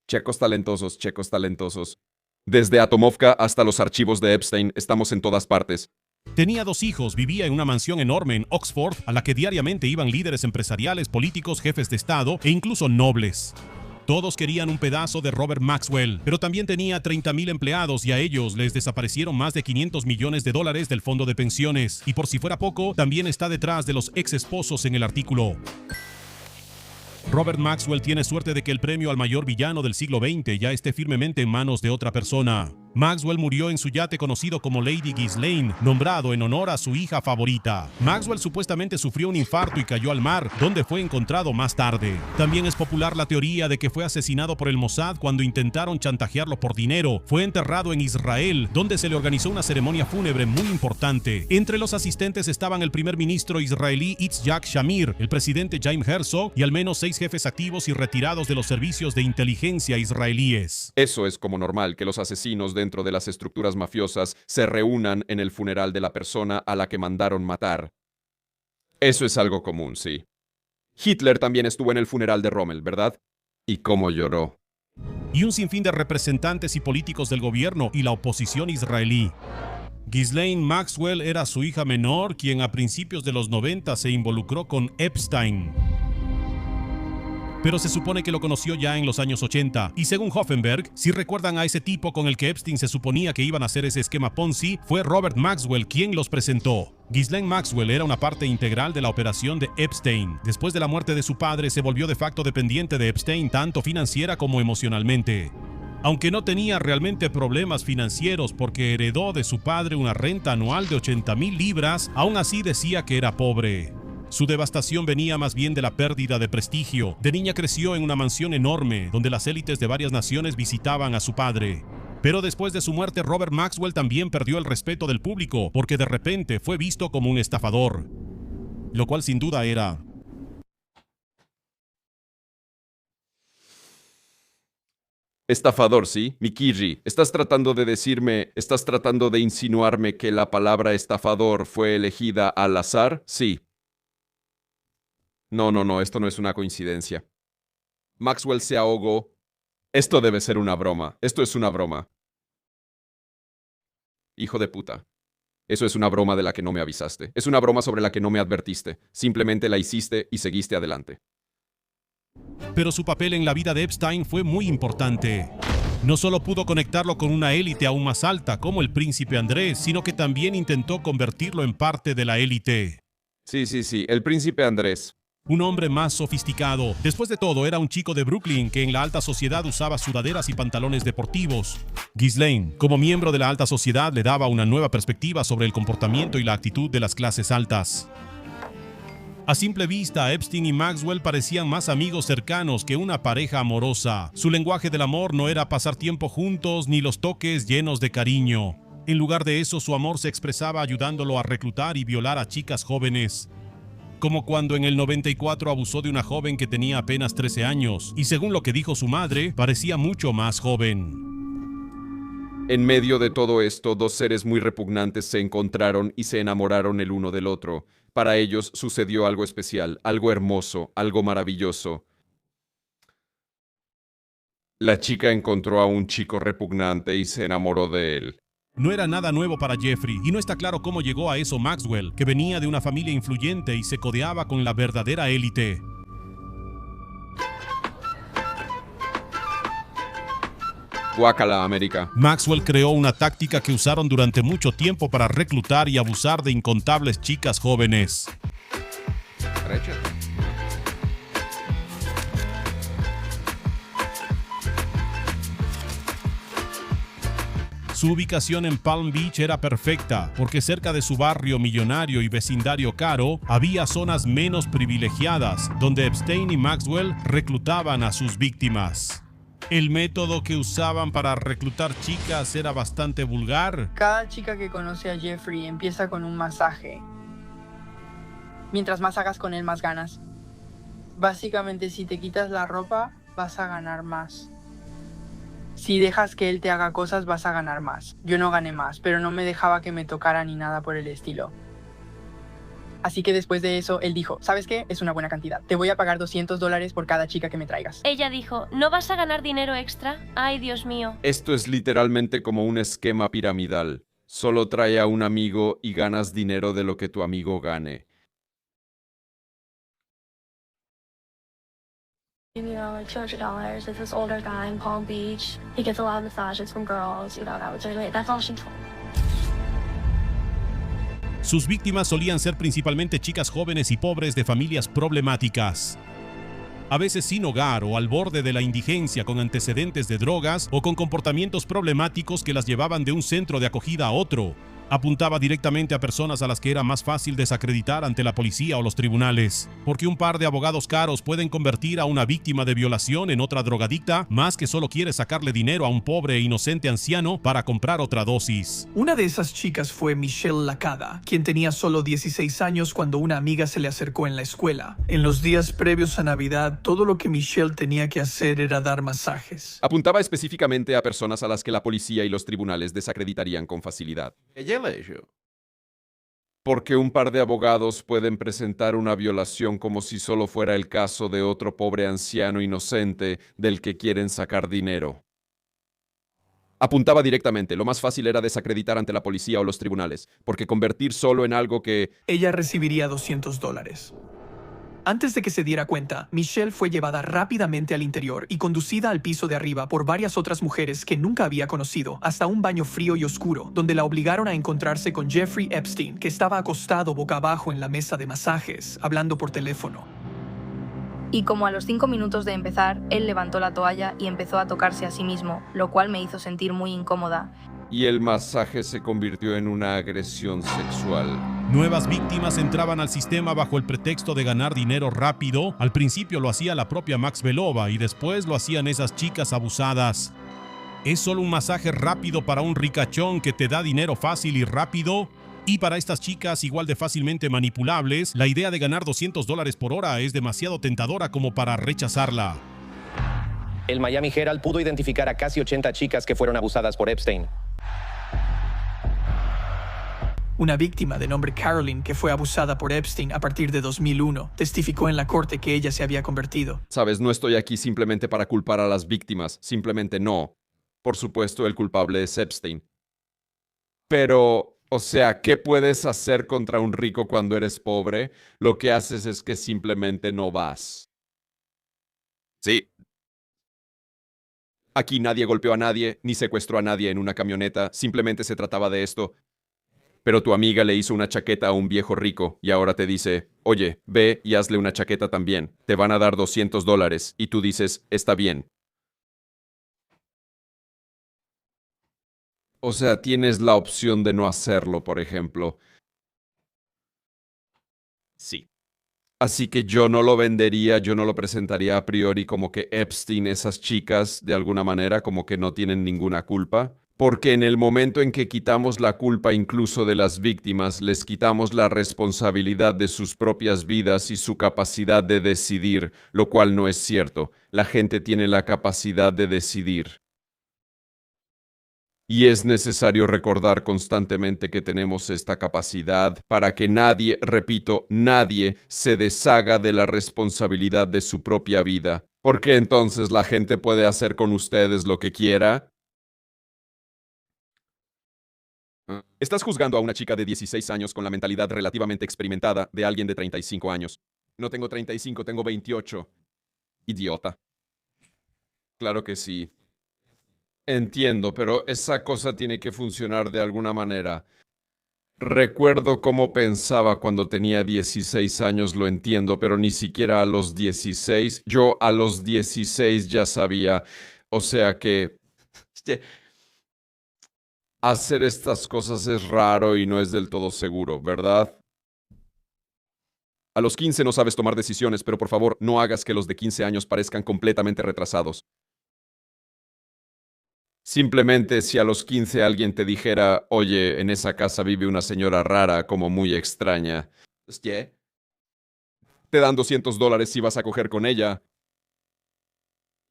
Checos talentosos, checos talentosos. Desde Atomovka hasta los archivos de Epstein, estamos en todas partes. Tenía 2 hijos, vivía en una mansión enorme en Oxford, a la que diariamente iban líderes empresariales, políticos, jefes de Estado e incluso nobles. Todos querían un pedazo de Robert Maxwell, pero también tenía 30,000 empleados y a ellos les desaparecieron más de $500 millones del fondo de pensiones. Y por si fuera poco, también está detrás de los ex esposos en el artículo. Robert Maxwell tiene suerte de que el premio al mayor villano del siglo XX ya esté firmemente en manos de otra persona. Maxwell murió en su yate conocido como Lady Ghislaine, nombrado en honor a su hija favorita. Maxwell supuestamente sufrió un infarto y cayó al mar, donde fue encontrado más tarde. También es popular la teoría de que fue asesinado por el Mossad cuando intentaron chantajearlo por dinero. Fue enterrado en Israel, donde se le organizó una ceremonia fúnebre muy importante. Entre los asistentes estaban el primer ministro israelí Yitzhak Shamir, el presidente Chaim Herzog y al menos 6 jefes activos y retirados de los servicios de inteligencia israelíes. Eso es como normal, que los asesinos dentro de las estructuras mafiosas se reúnan en el funeral de la persona a la que mandaron matar. Eso es algo común, sí. Hitler también estuvo en el funeral de Rommel, ¿verdad? ¿Y cómo lloró? Y un sinfín de representantes y políticos del gobierno y la oposición israelí. Ghislaine Maxwell era su hija menor, quien a principios de los 90 se involucró con Epstein. Pero se supone que lo conoció ya en los años 80. Y según Hoffenberg, si recuerdan a ese tipo con el que Epstein se suponía que iban a hacer ese esquema Ponzi, fue Robert Maxwell quien los presentó. Ghislaine Maxwell era una parte integral de la operación de Epstein. Después de la muerte de su padre, se volvió de facto dependiente de Epstein, tanto financiera como emocionalmente. Aunque no tenía realmente problemas financieros porque heredó de su padre una renta anual de 80,000 libras, aún así decía que era pobre. Su devastación venía más bien de la pérdida de prestigio. De niña creció en una mansión enorme, donde las élites de varias naciones visitaban a su padre. Pero después de su muerte, Robert Maxwell también perdió el respeto del público, porque de repente fue visto como un estafador. Lo cual sin duda era... Estafador, ¿sí? Mikiri, estás tratando de insinuarme que la palabra estafador fue elegida al azar? Sí. No, esto no es una coincidencia. Maxwell se ahogó. Esto debe ser una broma. Esto es una broma. Hijo de puta. Eso es una broma de la que no me avisaste. Es una broma sobre la que no me advertiste. Simplemente la hiciste y seguiste adelante. Pero su papel en la vida de Epstein fue muy importante. No solo pudo conectarlo con una élite aún más alta como el príncipe Andrés, sino que también intentó convertirlo en parte de la élite. Sí, el príncipe Andrés. Un hombre más sofisticado. Después de todo, era un chico de Brooklyn que en la alta sociedad usaba sudaderas y pantalones deportivos. Ghislaine, como miembro de la alta sociedad, le daba una nueva perspectiva sobre el comportamiento y la actitud de las clases altas. A simple vista, Epstein y Maxwell parecían más amigos cercanos que una pareja amorosa. Su lenguaje del amor no era pasar tiempo juntos ni los toques llenos de cariño. En lugar de eso, su amor se expresaba ayudándolo a reclutar y violar a chicas jóvenes. Como cuando en el 94 abusó de una joven que tenía apenas 13 años, y según lo que dijo su madre, parecía mucho más joven. En medio de todo esto, 2 seres muy repugnantes se encontraron y se enamoraron el uno del otro. Para ellos sucedió algo especial, algo hermoso, algo maravilloso. La chica encontró a un chico repugnante y se enamoró de él. No era nada nuevo para Jeffrey, y no está claro cómo llegó a eso Maxwell, que venía de una familia influyente y se codeaba con la verdadera élite. Guácala, América. Maxwell creó una táctica que usaron durante mucho tiempo para reclutar y abusar de incontables chicas jóvenes. Su ubicación en Palm Beach era perfecta, porque cerca de su barrio millonario y vecindario caro, había zonas menos privilegiadas, donde Epstein y Maxwell reclutaban a sus víctimas. El método que usaban para reclutar chicas era bastante vulgar. Cada chica que conoce a Jeffrey empieza con un masaje. Mientras más hagas con él, más ganas. Básicamente, si te quitas la ropa, vas a ganar más. Si dejas que él te haga cosas, vas a ganar más. Yo no gané más, pero no me dejaba que me tocara ni nada por el estilo. Así que después de eso, él dijo, ¿sabes qué? Es una buena cantidad. Te voy a pagar $200 por cada chica que me traigas. Ella dijo, ¿no vas a ganar dinero extra? Ay, Dios mío. Esto es literalmente como un esquema piramidal. Solo trae a un amigo y ganas dinero de lo que tu amigo gane. You know, like $200. It's this older guy in Palm Beach. He gets a lot of massages from girls. You know, that's all she told me. Sus víctimas solían ser principalmente chicas jóvenes y pobres de familias problemáticas. A veces sin hogar o al borde de la indigencia, con antecedentes de drogas o con comportamientos problemáticos que las llevaban de un centro de acogida a otro. Apuntaba directamente a personas a las que era más fácil desacreditar ante la policía o los tribunales, porque un par de abogados caros pueden convertir a una víctima de violación en otra drogadicta, más que solo quiere sacarle dinero a un pobre e inocente anciano para comprar otra dosis. Una de esas chicas fue Michelle Lacada, quien tenía solo 16 años cuando una amiga se le acercó en la escuela. En los días previos a Navidad, todo lo que Michelle tenía que hacer era dar masajes. Apuntaba específicamente a personas a las que la policía y los tribunales desacreditarían con facilidad. Porque un par de abogados pueden presentar una violación como si solo fuera el caso de otro pobre anciano inocente del que quieren sacar dinero. Apuntaba directamente. Lo más fácil era desacreditar ante la policía o los tribunales, porque convertir solo en algo que... Ella recibiría $200. Antes de que se diera cuenta, Michelle fue llevada rápidamente al interior y conducida al piso de arriba por varias otras mujeres que nunca había conocido, hasta un baño frío y oscuro, donde la obligaron a encontrarse con Jeffrey Epstein, que estaba acostado boca abajo en la mesa de masajes, hablando por teléfono. Y como a los 5 minutos de empezar, él levantó la toalla y empezó a tocarse a sí mismo, lo cual me hizo sentir muy incómoda. Y el masaje se convirtió en una agresión sexual. Nuevas víctimas entraban al sistema bajo el pretexto de ganar dinero rápido. Al principio lo hacía la propia Maxwellova y después lo hacían esas chicas abusadas. ¿Es solo un masaje rápido para un ricachón que te da dinero fácil y rápido? Y para estas chicas igual de fácilmente manipulables, la idea de ganar $200 por hora es demasiado tentadora como para rechazarla. El Miami Herald pudo identificar a casi 80 chicas que fueron abusadas por Epstein. Una víctima de nombre Caroline, que fue abusada por Epstein a partir de 2001, testificó en la corte que ella se había convertido. Sabes, no estoy aquí simplemente para culpar a las víctimas, simplemente no. Por supuesto, el culpable es Epstein. Pero, o sea, ¿qué puedes hacer contra un rico cuando eres pobre? Lo que haces es que simplemente no vas. Sí. Aquí nadie golpeó a nadie, ni secuestró a nadie en una camioneta, simplemente se trataba de esto. Pero tu amiga le hizo una chaqueta a un viejo rico y ahora te dice, oye, ve y hazle una chaqueta también. Te van a dar $200 y tú dices, está bien. O sea, tienes la opción de no hacerlo, por ejemplo. Sí. Así que yo no lo vendería, yo no lo presentaría a priori como que Epstein, esas chicas, de alguna manera, como que no tienen ninguna culpa. Porque en el momento en que quitamos la culpa incluso de las víctimas, les quitamos la responsabilidad de sus propias vidas y su capacidad de decidir, lo cual no es cierto. La gente tiene la capacidad de decidir. Y es necesario recordar constantemente que tenemos esta capacidad para que nadie, repito, nadie se deshaga de la responsabilidad de su propia vida. Porque entonces la gente puede hacer con ustedes lo que quiera. Estás juzgando a una chica de 16 años con la mentalidad relativamente experimentada de alguien de 35 años. No tengo 35, tengo 28. Idiota. Claro que sí. Entiendo, pero esa cosa tiene que funcionar de alguna manera. Recuerdo cómo pensaba cuando tenía 16 años, lo entiendo, pero ni siquiera a los 16. Yo a los 16 ya sabía. O sea que hacer estas cosas es raro y no es del todo seguro, ¿verdad? A los 15 no sabes tomar decisiones, pero por favor, no hagas que los de 15 años parezcan completamente retrasados. Simplemente si a los 15 alguien te dijera, oye, en esa casa vive una señora rara, como muy extraña, ¿qué? Te dan $200 si vas a coger con ella.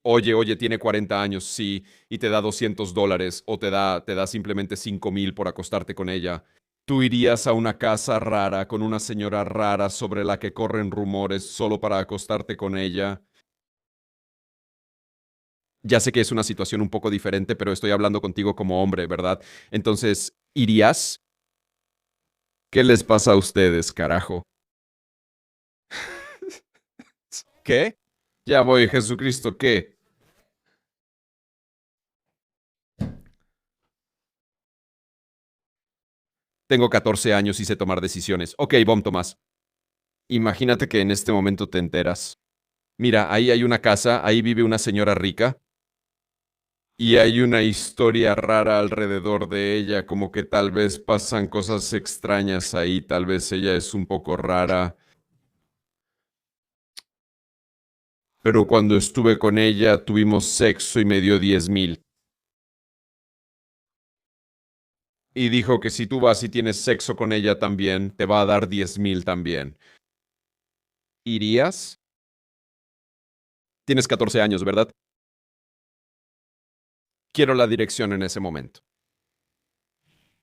Oye, tiene 40 años, sí, y te da $200, o te da simplemente 5,000 por acostarte con ella. ¿Tú irías a una casa rara con una señora rara sobre la que corren rumores solo para acostarte con ella? Ya sé que es una situación un poco diferente, pero estoy hablando contigo como hombre, ¿verdad? Entonces, ¿irías? ¿Qué les pasa a ustedes, carajo? ¿Qué? Ya voy, Jesucristo, ¿qué? Tengo 14 años y sé tomar decisiones. Ok, bom, Tomás. Imagínate que en este momento te enteras. Mira, ahí hay una casa, ahí vive una señora rica. Y hay una historia rara alrededor de ella, como que tal vez pasan cosas extrañas ahí, tal vez ella es un poco rara. Pero cuando estuve con ella tuvimos sexo y me dio 10,000. Y dijo que si tú vas y tienes sexo con ella también, te va a dar 10,000 también. ¿Irías? Tienes 14 años, ¿verdad? Quiero la dirección en ese momento.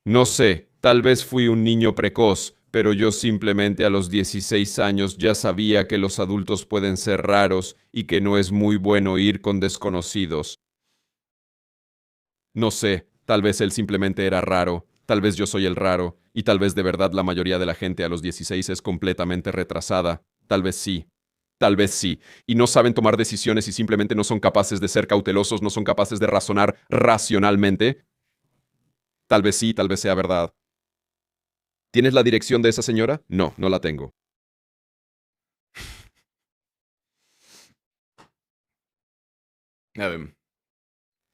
No sé, tal vez fui un niño precoz, pero yo simplemente a los 16 años ya sabía que los adultos pueden ser raros y que no es muy bueno ir con desconocidos. No sé, tal vez él simplemente era raro, tal vez yo soy el raro, y tal vez de verdad la mayoría de la gente a los 16 es completamente retrasada. Tal vez sí. Tal vez sí, y no saben tomar decisiones y simplemente no son capaces de ser cautelosos, no son capaces de razonar racionalmente. Tal vez sí, tal vez sea verdad. ¿Tienes la dirección de esa señora? No, no la tengo.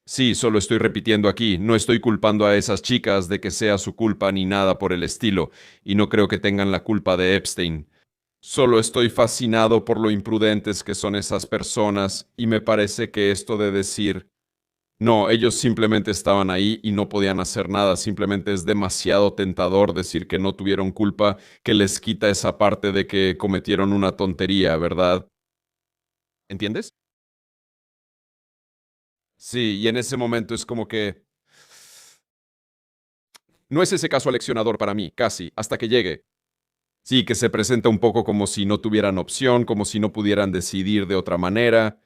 Sí, solo estoy repitiendo aquí. No estoy culpando a esas chicas de que sea su culpa ni nada por el estilo, y no creo que tengan la culpa de Epstein. Solo estoy fascinado por lo imprudentes que son esas personas, y me parece que esto de decir, no, ellos simplemente estaban ahí y no podían hacer nada, simplemente es demasiado tentador decir que no tuvieron culpa, que les quita esa parte de que cometieron una tontería, ¿verdad? ¿Entiendes? Sí, y en ese momento es como que no es ese caso aleccionador para mí, casi, hasta que llegue. Sí, que se presenta un poco como si no tuvieran opción, como si no pudieran decidir de otra manera.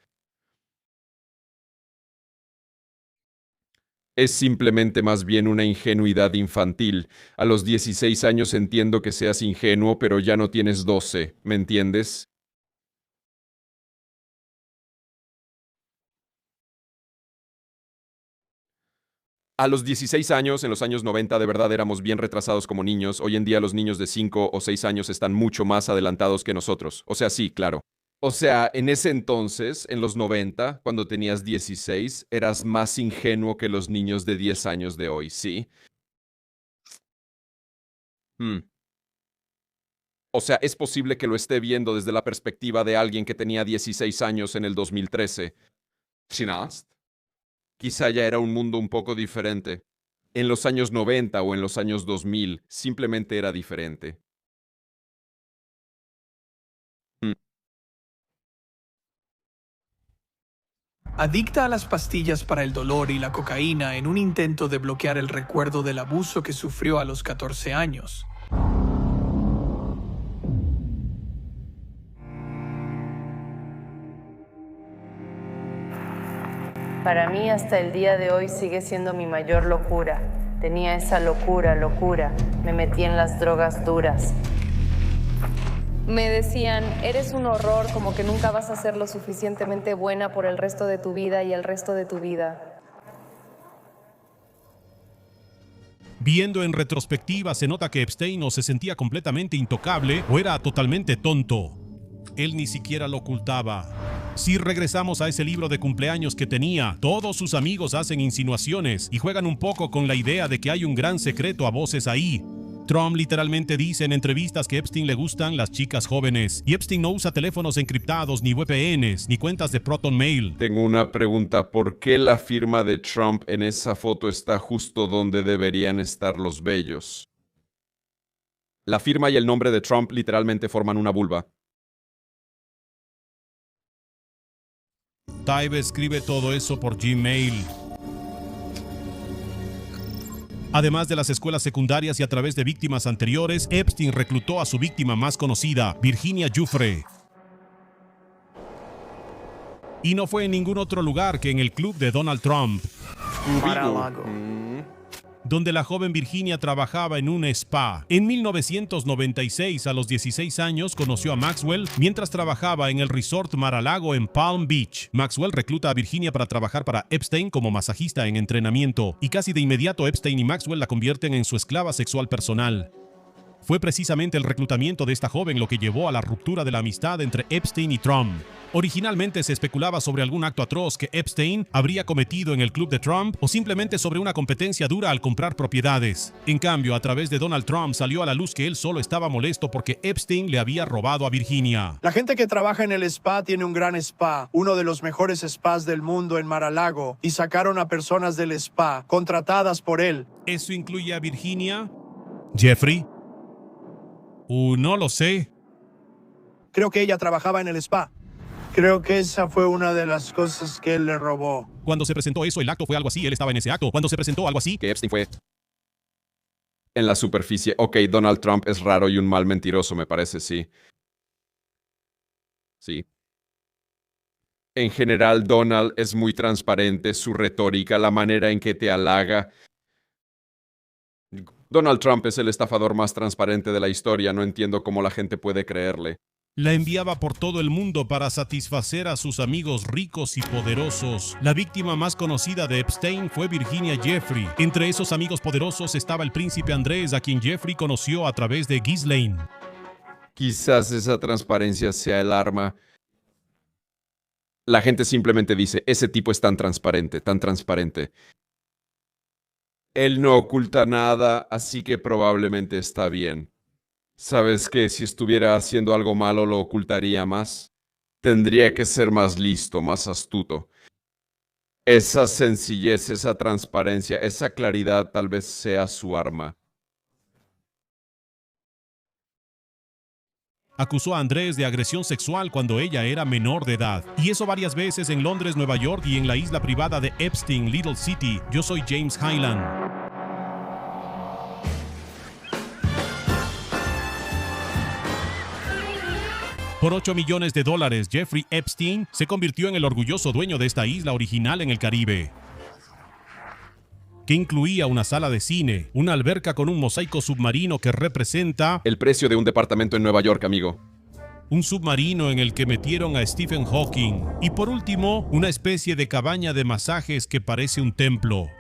Es simplemente más bien una ingenuidad infantil. A los 16 años entiendo que seas ingenuo, pero ya no tienes 12, ¿me entiendes? A los 16 años, en los años 90, de verdad éramos bien retrasados como niños. Hoy en día los niños de 5 o 6 años están mucho más adelantados que nosotros. O sea, sí, claro. O sea, en ese entonces, en los 90, cuando tenías 16, eras más ingenuo que los niños de 10 años de hoy, ¿sí? O sea, es posible que lo esté viendo desde la perspectiva de alguien que tenía 16 años en el 2013. ¿Chinast? Quizá ya era un mundo un poco diferente. En los años 90 o en los años 2000, simplemente era diferente. Adicta a las pastillas para el dolor y la cocaína en un intento de bloquear el recuerdo del abuso que sufrió a los 14 años. Para mí hasta el día de hoy sigue siendo mi mayor locura Tenía esa locura. Me metí en las drogas duras. Me decían, eres un horror, como que nunca vas a ser lo suficientemente buena por el resto de tu vida y el resto de tu vida. Viendo en retrospectiva, se nota que Epstein o se sentía completamente intocable o era totalmente tonto. Él ni siquiera lo ocultaba. Si regresamos a ese libro de cumpleaños que tenía, todos sus amigos hacen insinuaciones y juegan un poco con la idea de que hay un gran secreto a voces ahí. Trump literalmente dice en entrevistas que a Epstein le gustan las chicas jóvenes y Epstein no usa teléfonos encriptados, ni VPNs, ni cuentas de Proton Mail. Tengo una pregunta. ¿Por qué la firma de Trump en esa foto está justo donde deberían estar los vellos? La firma y el nombre de Trump literalmente forman una vulva. Taibe escribe todo eso por Gmail. Además de las escuelas secundarias y a través de víctimas anteriores, Epstein reclutó a su víctima más conocida, Virginia Giuffre. Y no fue en ningún otro lugar que en el club de Donald Trump, donde la joven Virginia trabajaba en un spa. En 1996, a los 16 años, conoció a Maxwell mientras trabajaba en el resort Mar-a-Lago en Palm Beach. Maxwell recluta a Virginia para trabajar para Epstein como masajista en entrenamiento, y casi de inmediato Epstein y Maxwell la convierten en su esclava sexual personal. Fue precisamente el reclutamiento de esta joven lo que llevó a la ruptura de la amistad entre Epstein y Trump. Originalmente se especulaba sobre algún acto atroz que Epstein habría cometido en el club de Trump o simplemente sobre una competencia dura al comprar propiedades. En cambio, a través de Donald Trump salió a la luz que él solo estaba molesto porque Epstein le había robado a Virginia. La gente que trabaja en el spa tiene un gran spa, uno de los mejores spas del mundo en Mar-a-Lago, y sacaron a personas del spa contratadas por él. ¿Eso incluye a Virginia? ¿Jeffrey? No lo sé. Creo que ella trabajaba en el spa. Creo que esa fue una de las cosas que él le robó. Cuando se presentó eso, el acto fue algo así. Él estaba en ese acto. Cuando se presentó algo así. Que Epstein fue en la superficie. Ok, Donald Trump es raro y un mal mentiroso, me parece, sí. Sí. En general, Donald es muy transparente, su retórica, la manera en que te halaga. Donald Trump es el estafador más transparente de la historia. No entiendo cómo la gente puede creerle. La enviaba por todo el mundo para satisfacer a sus amigos ricos y poderosos. La víctima más conocida de Epstein fue Virginia Giuffre. Entre esos amigos poderosos estaba el príncipe Andrés, a quien Jeffrey conoció a través de Ghislaine. Quizás esa transparencia sea el arma. La gente simplemente dice, ese tipo es tan transparente, tan transparente. Él no oculta nada, así que probablemente está bien. ¿Sabes que si estuviera haciendo algo malo lo ocultaría más? Tendría que ser más listo, más astuto. Esa sencillez, esa transparencia, esa claridad tal vez sea su arma. Acusó a Andrés de agresión sexual cuando ella era menor de edad. Y eso varias veces en Londres, Nueva York y en la isla privada de Epstein, Little City. Yo soy James Hyland. Por $8 millones, Jeffrey Epstein se convirtió en el orgulloso dueño de esta isla original en el Caribe, que incluía una sala de cine, una alberca con un mosaico submarino que representa el precio de un departamento en Nueva York, amigo. Un submarino en el que metieron a Stephen Hawking. Y por último, una especie de cabaña de masajes que parece un templo.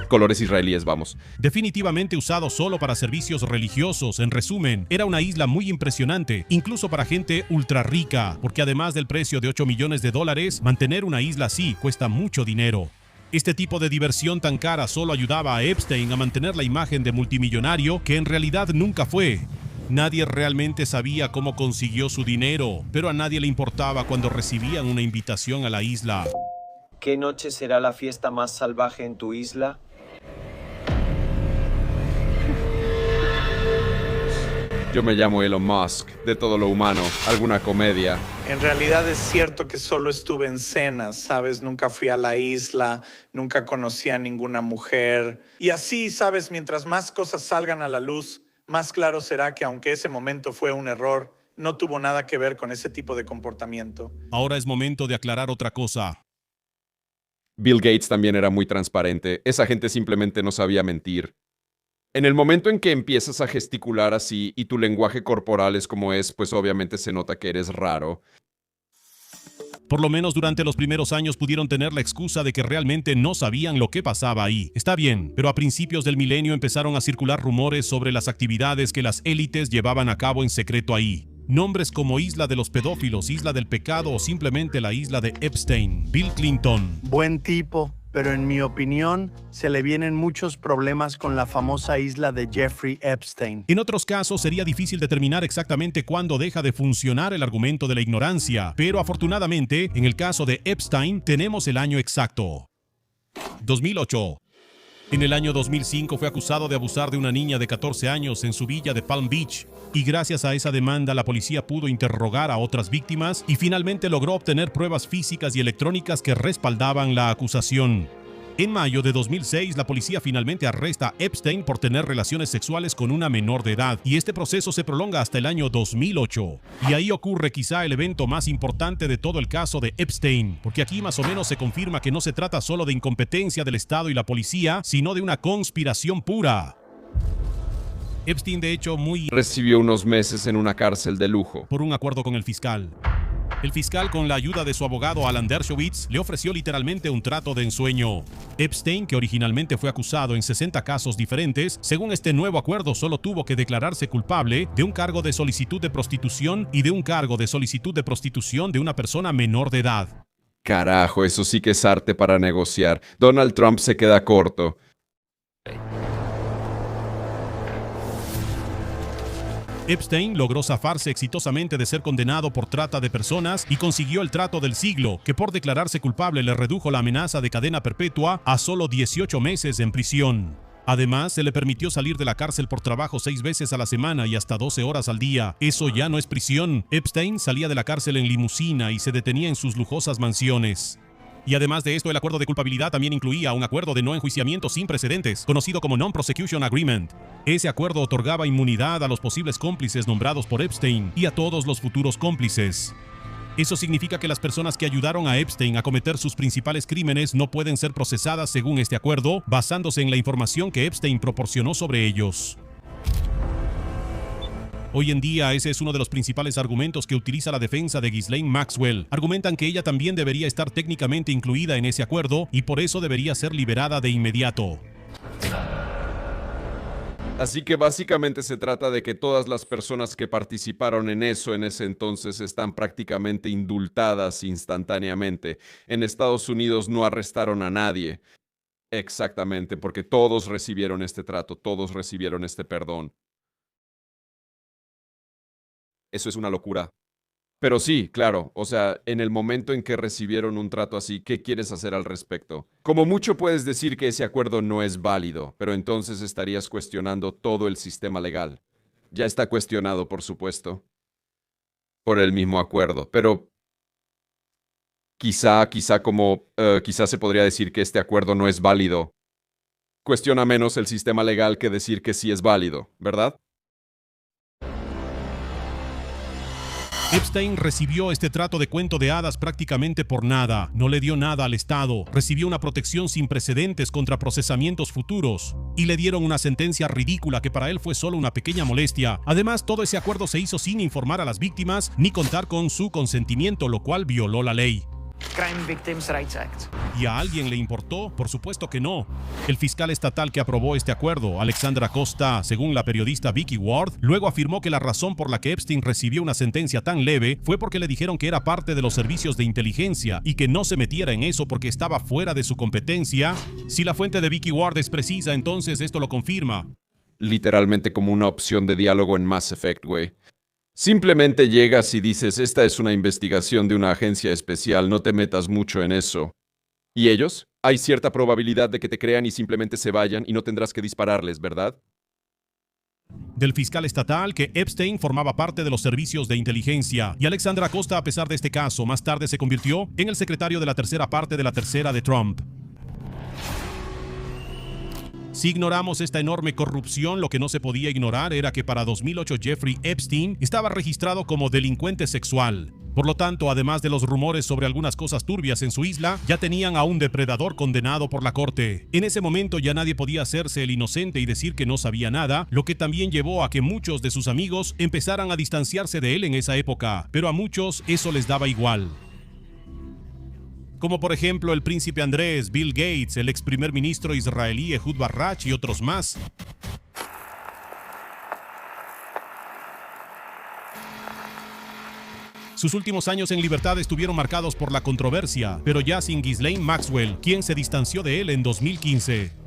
Colores israelíes, vamos. Definitivamente usado solo para servicios religiosos. En resumen, era una isla muy impresionante, incluso para gente ultra rica, porque además del precio de $8 millones, mantener una isla así cuesta mucho dinero. Este tipo de diversión tan cara solo ayudaba a Epstein a mantener la imagen de multimillonario que en realidad nunca fue. Nadie realmente sabía cómo consiguió su dinero, pero a nadie le importaba cuando recibían una invitación a la isla. ¿Qué noche será la fiesta más salvaje en tu isla? Yo me llamo Elon Musk, de todo lo humano, alguna comedia. En realidad es cierto que solo estuve en cenas, ¿sabes? Nunca fui a la isla, nunca conocí a ninguna mujer. Y así, ¿sabes? Mientras más cosas salgan a la luz, más claro será que aunque ese momento fue un error, no tuvo nada que ver con ese tipo de comportamiento. Ahora es momento de aclarar otra cosa. Bill Gates también era muy transparente. Esa gente simplemente no sabía mentir. En el momento en que empiezas a gesticular así y tu lenguaje corporal es como es, pues obviamente se nota que eres raro. Por lo menos durante los primeros años pudieron tener la excusa de que realmente no sabían lo que pasaba ahí. Está bien, pero a principios del milenio empezaron a circular rumores sobre las actividades que las élites llevaban a cabo en secreto ahí. Nombres como Isla de los Pedófilos, Isla del Pecado o simplemente la Isla de Epstein. Bill Clinton. Buen tipo, pero en mi opinión se le vienen muchos problemas con la famosa isla de Jeffrey Epstein. En otros casos sería difícil determinar exactamente cuándo deja de funcionar el argumento de la ignorancia, pero afortunadamente, en el caso de Epstein, tenemos el año exacto. 2008. En el año 2005 fue acusado de abusar de una niña de 14 años en su villa de Palm Beach, y gracias a esa demanda la policía pudo interrogar a otras víctimas y finalmente logró obtener pruebas físicas y electrónicas que respaldaban la acusación. En mayo de 2006, la policía finalmente arresta a Epstein por tener relaciones sexuales con una menor de edad, y este proceso se prolonga hasta el año 2008. Y ahí ocurre quizá el evento más importante de todo el caso de Epstein, porque aquí más o menos se confirma que no se trata solo de incompetencia del Estado y la policía, sino de una conspiración pura. Epstein, de hecho, recibió unos meses en una cárcel de lujo. Por un acuerdo con el fiscal. El fiscal, con la ayuda de su abogado Alan Dershowitz, le ofreció literalmente un trato de ensueño. Epstein, que originalmente fue acusado en 60 casos diferentes, según este nuevo acuerdo solo tuvo que declararse culpable de un cargo de solicitud de prostitución y de un cargo de solicitud de prostitución de una persona menor de edad. Carajo, eso sí que es arte para negociar. Donald Trump se queda corto. Epstein logró zafarse exitosamente de ser condenado por trata de personas y consiguió el trato del siglo, que por declararse culpable le redujo la amenaza de cadena perpetua a solo 18 meses en prisión. Además, se le permitió salir de la cárcel por trabajo 6 veces a la semana y hasta 12 horas al día. Eso ya no es prisión. Epstein salía de la cárcel en limusina y se detenía en sus lujosas mansiones. Y además de esto, el acuerdo de culpabilidad también incluía un acuerdo de no enjuiciamiento sin precedentes, conocido como Non-Prosecution Agreement. Ese acuerdo otorgaba inmunidad a los posibles cómplices nombrados por Epstein y a todos los futuros cómplices. Eso significa que las personas que ayudaron a Epstein a cometer sus principales crímenes no pueden ser procesadas según este acuerdo, basándose en la información que Epstein proporcionó sobre ellos. Hoy en día, ese es uno de los principales argumentos que utiliza la defensa de Ghislaine Maxwell. Argumentan que ella también debería estar técnicamente incluida en ese acuerdo y por eso debería ser liberada de inmediato. Así que básicamente se trata de que todas las personas que participaron en eso en ese entonces están prácticamente indultadas instantáneamente. En Estados Unidos no arrestaron a nadie. Exactamente, porque todos recibieron este trato, todos recibieron este perdón. Eso es una locura. Pero sí, claro, o sea, en el momento en que recibieron un trato así, ¿qué quieres hacer al respecto? Como mucho puedes decir que ese acuerdo no es válido, pero entonces estarías cuestionando todo el sistema legal. Ya está cuestionado, por supuesto, por el mismo acuerdo, pero quizá se podría decir que este acuerdo no es válido. Cuestiona menos el sistema legal que decir que sí es válido, ¿verdad? Epstein recibió este trato de cuento de hadas prácticamente por nada. No le dio nada al Estado. Recibió una protección sin precedentes contra procesamientos futuros. Y le dieron una sentencia ridícula que para él fue solo una pequeña molestia. Además, todo ese acuerdo se hizo sin informar a las víctimas ni contar con su consentimiento, lo cual violó la ley. Crime Victims Rights Act. ¿Y a alguien le importó? Por supuesto que no. El fiscal estatal que aprobó este acuerdo, Alexandra Costa, según la periodista Vicky Ward, luego afirmó que la razón por la que Epstein recibió una sentencia tan leve fue porque le dijeron que era parte de los servicios de inteligencia y que no se metiera en eso porque estaba fuera de su competencia. Si la fuente de Vicky Ward es precisa, entonces esto lo confirma. Literalmente como una opción de diálogo en Mass Effect, güey. Simplemente llegas y dices, esta es una investigación de una agencia especial, no te metas mucho en eso. ¿Y ellos? Hay cierta probabilidad de que te crean y simplemente se vayan y no tendrás que dispararles, ¿verdad? Del fiscal estatal que Epstein formaba parte de los servicios de inteligencia. Y Alexandra Acosta, a pesar de este caso, más tarde se convirtió en el secretario de la tercera parte de la tercera de Trump. Si ignoramos esta enorme corrupción, lo que no se podía ignorar era que para 2008 Jeffrey Epstein estaba registrado como delincuente sexual. Por lo tanto, además de los rumores sobre algunas cosas turbias en su isla, ya tenían a un depredador condenado por la corte. En ese momento ya nadie podía hacerse el inocente y decir que no sabía nada, lo que también llevó a que muchos de sus amigos empezaran a distanciarse de él en esa época, pero a muchos eso les daba igual. Como por ejemplo el príncipe Andrés, Bill Gates, el ex primer ministro israelí Ehud Barak y otros más. Sus últimos años en libertad estuvieron marcados por la controversia, pero ya sin Ghislaine Maxwell, quien se distanció de él en 2015.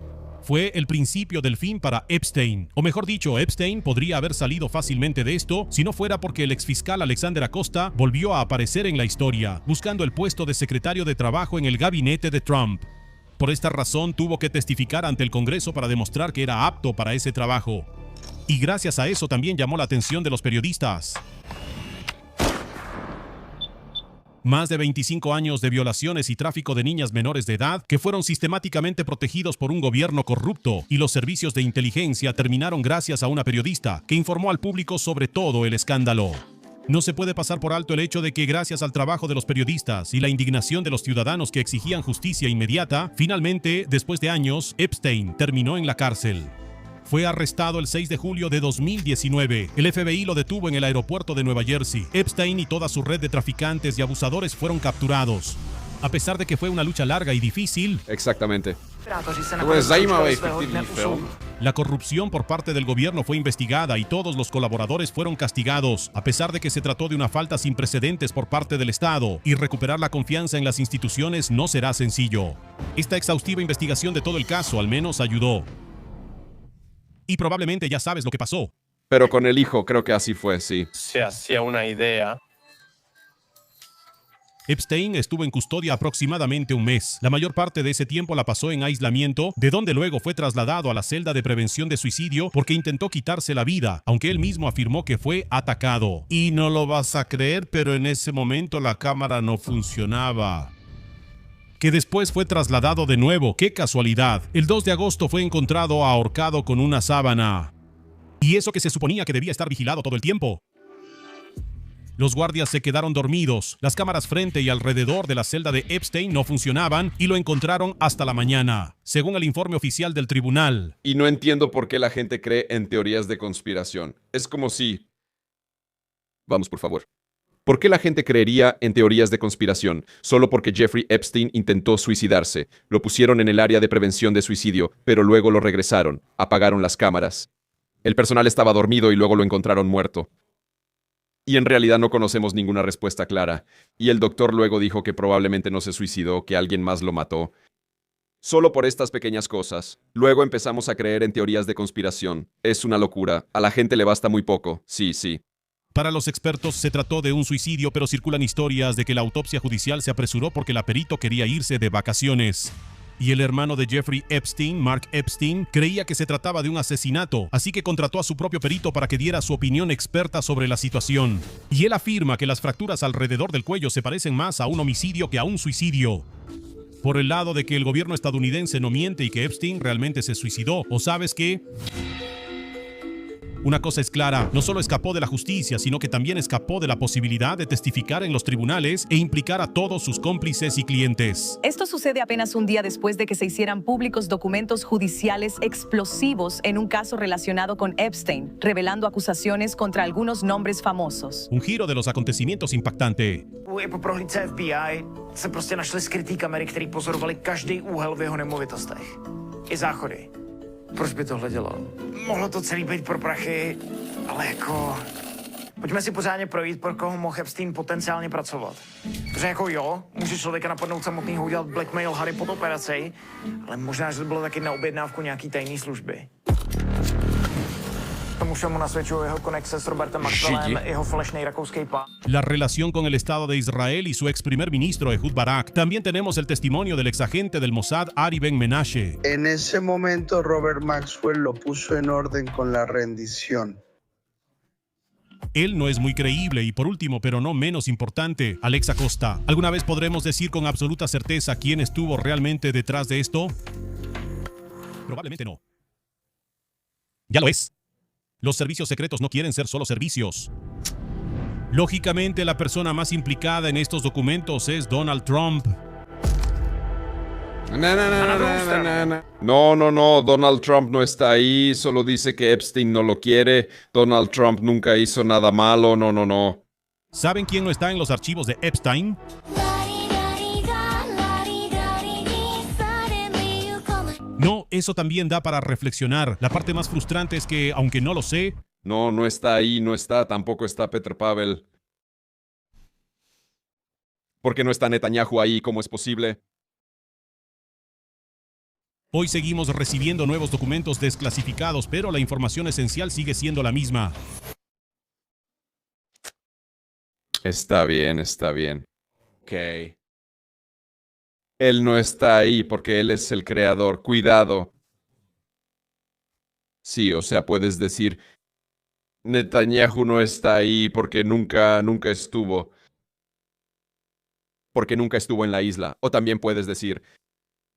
Fue el principio del fin para Epstein. O mejor dicho, Epstein podría haber salido fácilmente de esto si no fuera porque el exfiscal Alexander Acosta volvió a aparecer en la historia, buscando el puesto de secretario de Trabajo en el gabinete de Trump. Por esta razón tuvo que testificar ante el Congreso para demostrar que era apto para ese trabajo. Y gracias a eso también llamó la atención de los periodistas. Más de 25 años de violaciones y tráfico de niñas menores de edad que fueron sistemáticamente protegidos por un gobierno corrupto, y los servicios de inteligencia terminaron gracias a una periodista que informó al público sobre todo el escándalo. No se puede pasar por alto el hecho de que gracias al trabajo de los periodistas y la indignación de los ciudadanos que exigían justicia inmediata, finalmente, después de años, Epstein terminó en la cárcel. Fue arrestado el 6 de julio de 2019. El FBI lo detuvo en el aeropuerto de Nueva Jersey. Epstein y toda su red de traficantes y abusadores fueron capturados. A pesar de que fue una lucha larga y difícil, exactamente, la corrupción por parte del gobierno fue investigada y todos los colaboradores fueron castigados, a pesar de que se trató de una falta sin precedentes por parte del Estado, y recuperar la confianza en las instituciones no será sencillo. Esta exhaustiva investigación de todo el caso al menos ayudó. Y probablemente ya sabes lo que pasó. Pero con el hijo creo que así fue, sí. Se hacía una idea. Epstein estuvo en custodia aproximadamente un mes. La mayor parte de ese tiempo la pasó en aislamiento, de donde luego fue trasladado a la celda de prevención de suicidio porque intentó quitarse la vida, aunque él mismo afirmó que fue atacado. Y no lo vas a creer, pero en ese momento la cámara no funcionaba. Que después fue trasladado de nuevo. ¡Qué casualidad! El 2 de agosto fue encontrado ahorcado con una sábana. Y eso que se suponía que debía estar vigilado todo el tiempo. Los guardias se quedaron dormidos. Las cámaras frente y alrededor de la celda de Epstein no funcionaban y lo encontraron hasta la mañana, según el informe oficial del tribunal. Y no entiendo por qué la gente cree en teorías de conspiración. Es como si... Vamos, por favor. ¿Por qué la gente creería en teorías de conspiración? Solo porque Jeffrey Epstein intentó suicidarse. Lo pusieron en el área de prevención de suicidio, pero luego lo regresaron. Apagaron las cámaras. El personal estaba dormido y luego lo encontraron muerto. Y en realidad no conocemos ninguna respuesta clara. Y el doctor luego dijo que probablemente no se suicidó, que alguien más lo mató. Solo por estas pequeñas cosas. Luego empezamos a creer en teorías de conspiración. Es una locura. A la gente le basta muy poco. Sí, sí. Para los expertos se trató de un suicidio, pero circulan historias de que la autopsia judicial se apresuró porque la perito quería irse de vacaciones. Y el hermano de Jeffrey Epstein, Mark Epstein, creía que se trataba de un asesinato, así que contrató a su propio perito para que diera su opinión experta sobre la situación. Y él afirma que las fracturas alrededor del cuello se parecen más a un homicidio que a un suicidio. Por el lado de que el gobierno estadounidense no miente y que Epstein realmente se suicidó. ¿O sabes qué? Una cosa es clara, no solo escapó de la justicia, sino que también escapó de la posibilidad de testificar en los tribunales e implicar a todos sus cómplices y clientes. Esto sucede apenas un día después de que se hicieran públicos documentos judiciales explosivos en un caso relacionado con Epstein, revelando acusaciones contra algunos nombres famosos. Un giro de los acontecimientos impactante. Po prohlídce FBI se prostě našly skrytý kamery, které pozorovaly každý úhel v jeho nemovitostech. I záchody. Proč by tohle dělal? Mohlo to celý být pro prachy, ale jako... Pojďme si pořádně projít, pro koho mohl Epstein potenciálně pracovat. Protože jako jo, může člověka napadnout samotnýho udělat blackmail Harry pod operaci, ale možná, že to bylo taky na objednávku nějaký tajné služby. Tomu všemu nasvědčuje jeho konexe s Robertem Maxwellem, jeho falešný rakouský pán. La relación con el Estado de Israel y su ex primer ministro Ehud Barak. También tenemos el testimonio del exagente del Mossad Ari Ben Menashe. En ese momento Robert Maxwell lo puso en orden con la rendición. Él no es muy creíble y por último, pero no menos importante, Alex Acosta. ¿Alguna vez podremos decir con absoluta certeza quién estuvo realmente detrás de esto? Probablemente no. Ya lo es. Los servicios secretos no quieren ser solo servicios. Lógicamente, la persona más implicada en estos documentos es Donald Trump. No, Donald Trump no está ahí, solo dice que Epstein no lo quiere. Donald Trump nunca hizo nada malo, no. ¿Saben quién no está en los archivos de Epstein? No, eso también da para reflexionar. La parte más frustrante es que, aunque no lo sé... No está ahí, no está, tampoco está Petr Pavel. ¿Por qué no está Netanyahu ahí? ¿Cómo es posible? Hoy seguimos recibiendo nuevos documentos desclasificados, pero la información esencial sigue siendo la misma. Está bien. Ok. Él no está ahí porque él es el creador. Cuidado. Sí, o sea, puedes decir, Netanyahu no está ahí porque nunca estuvo. Porque nunca estuvo en la isla. O también puedes decir,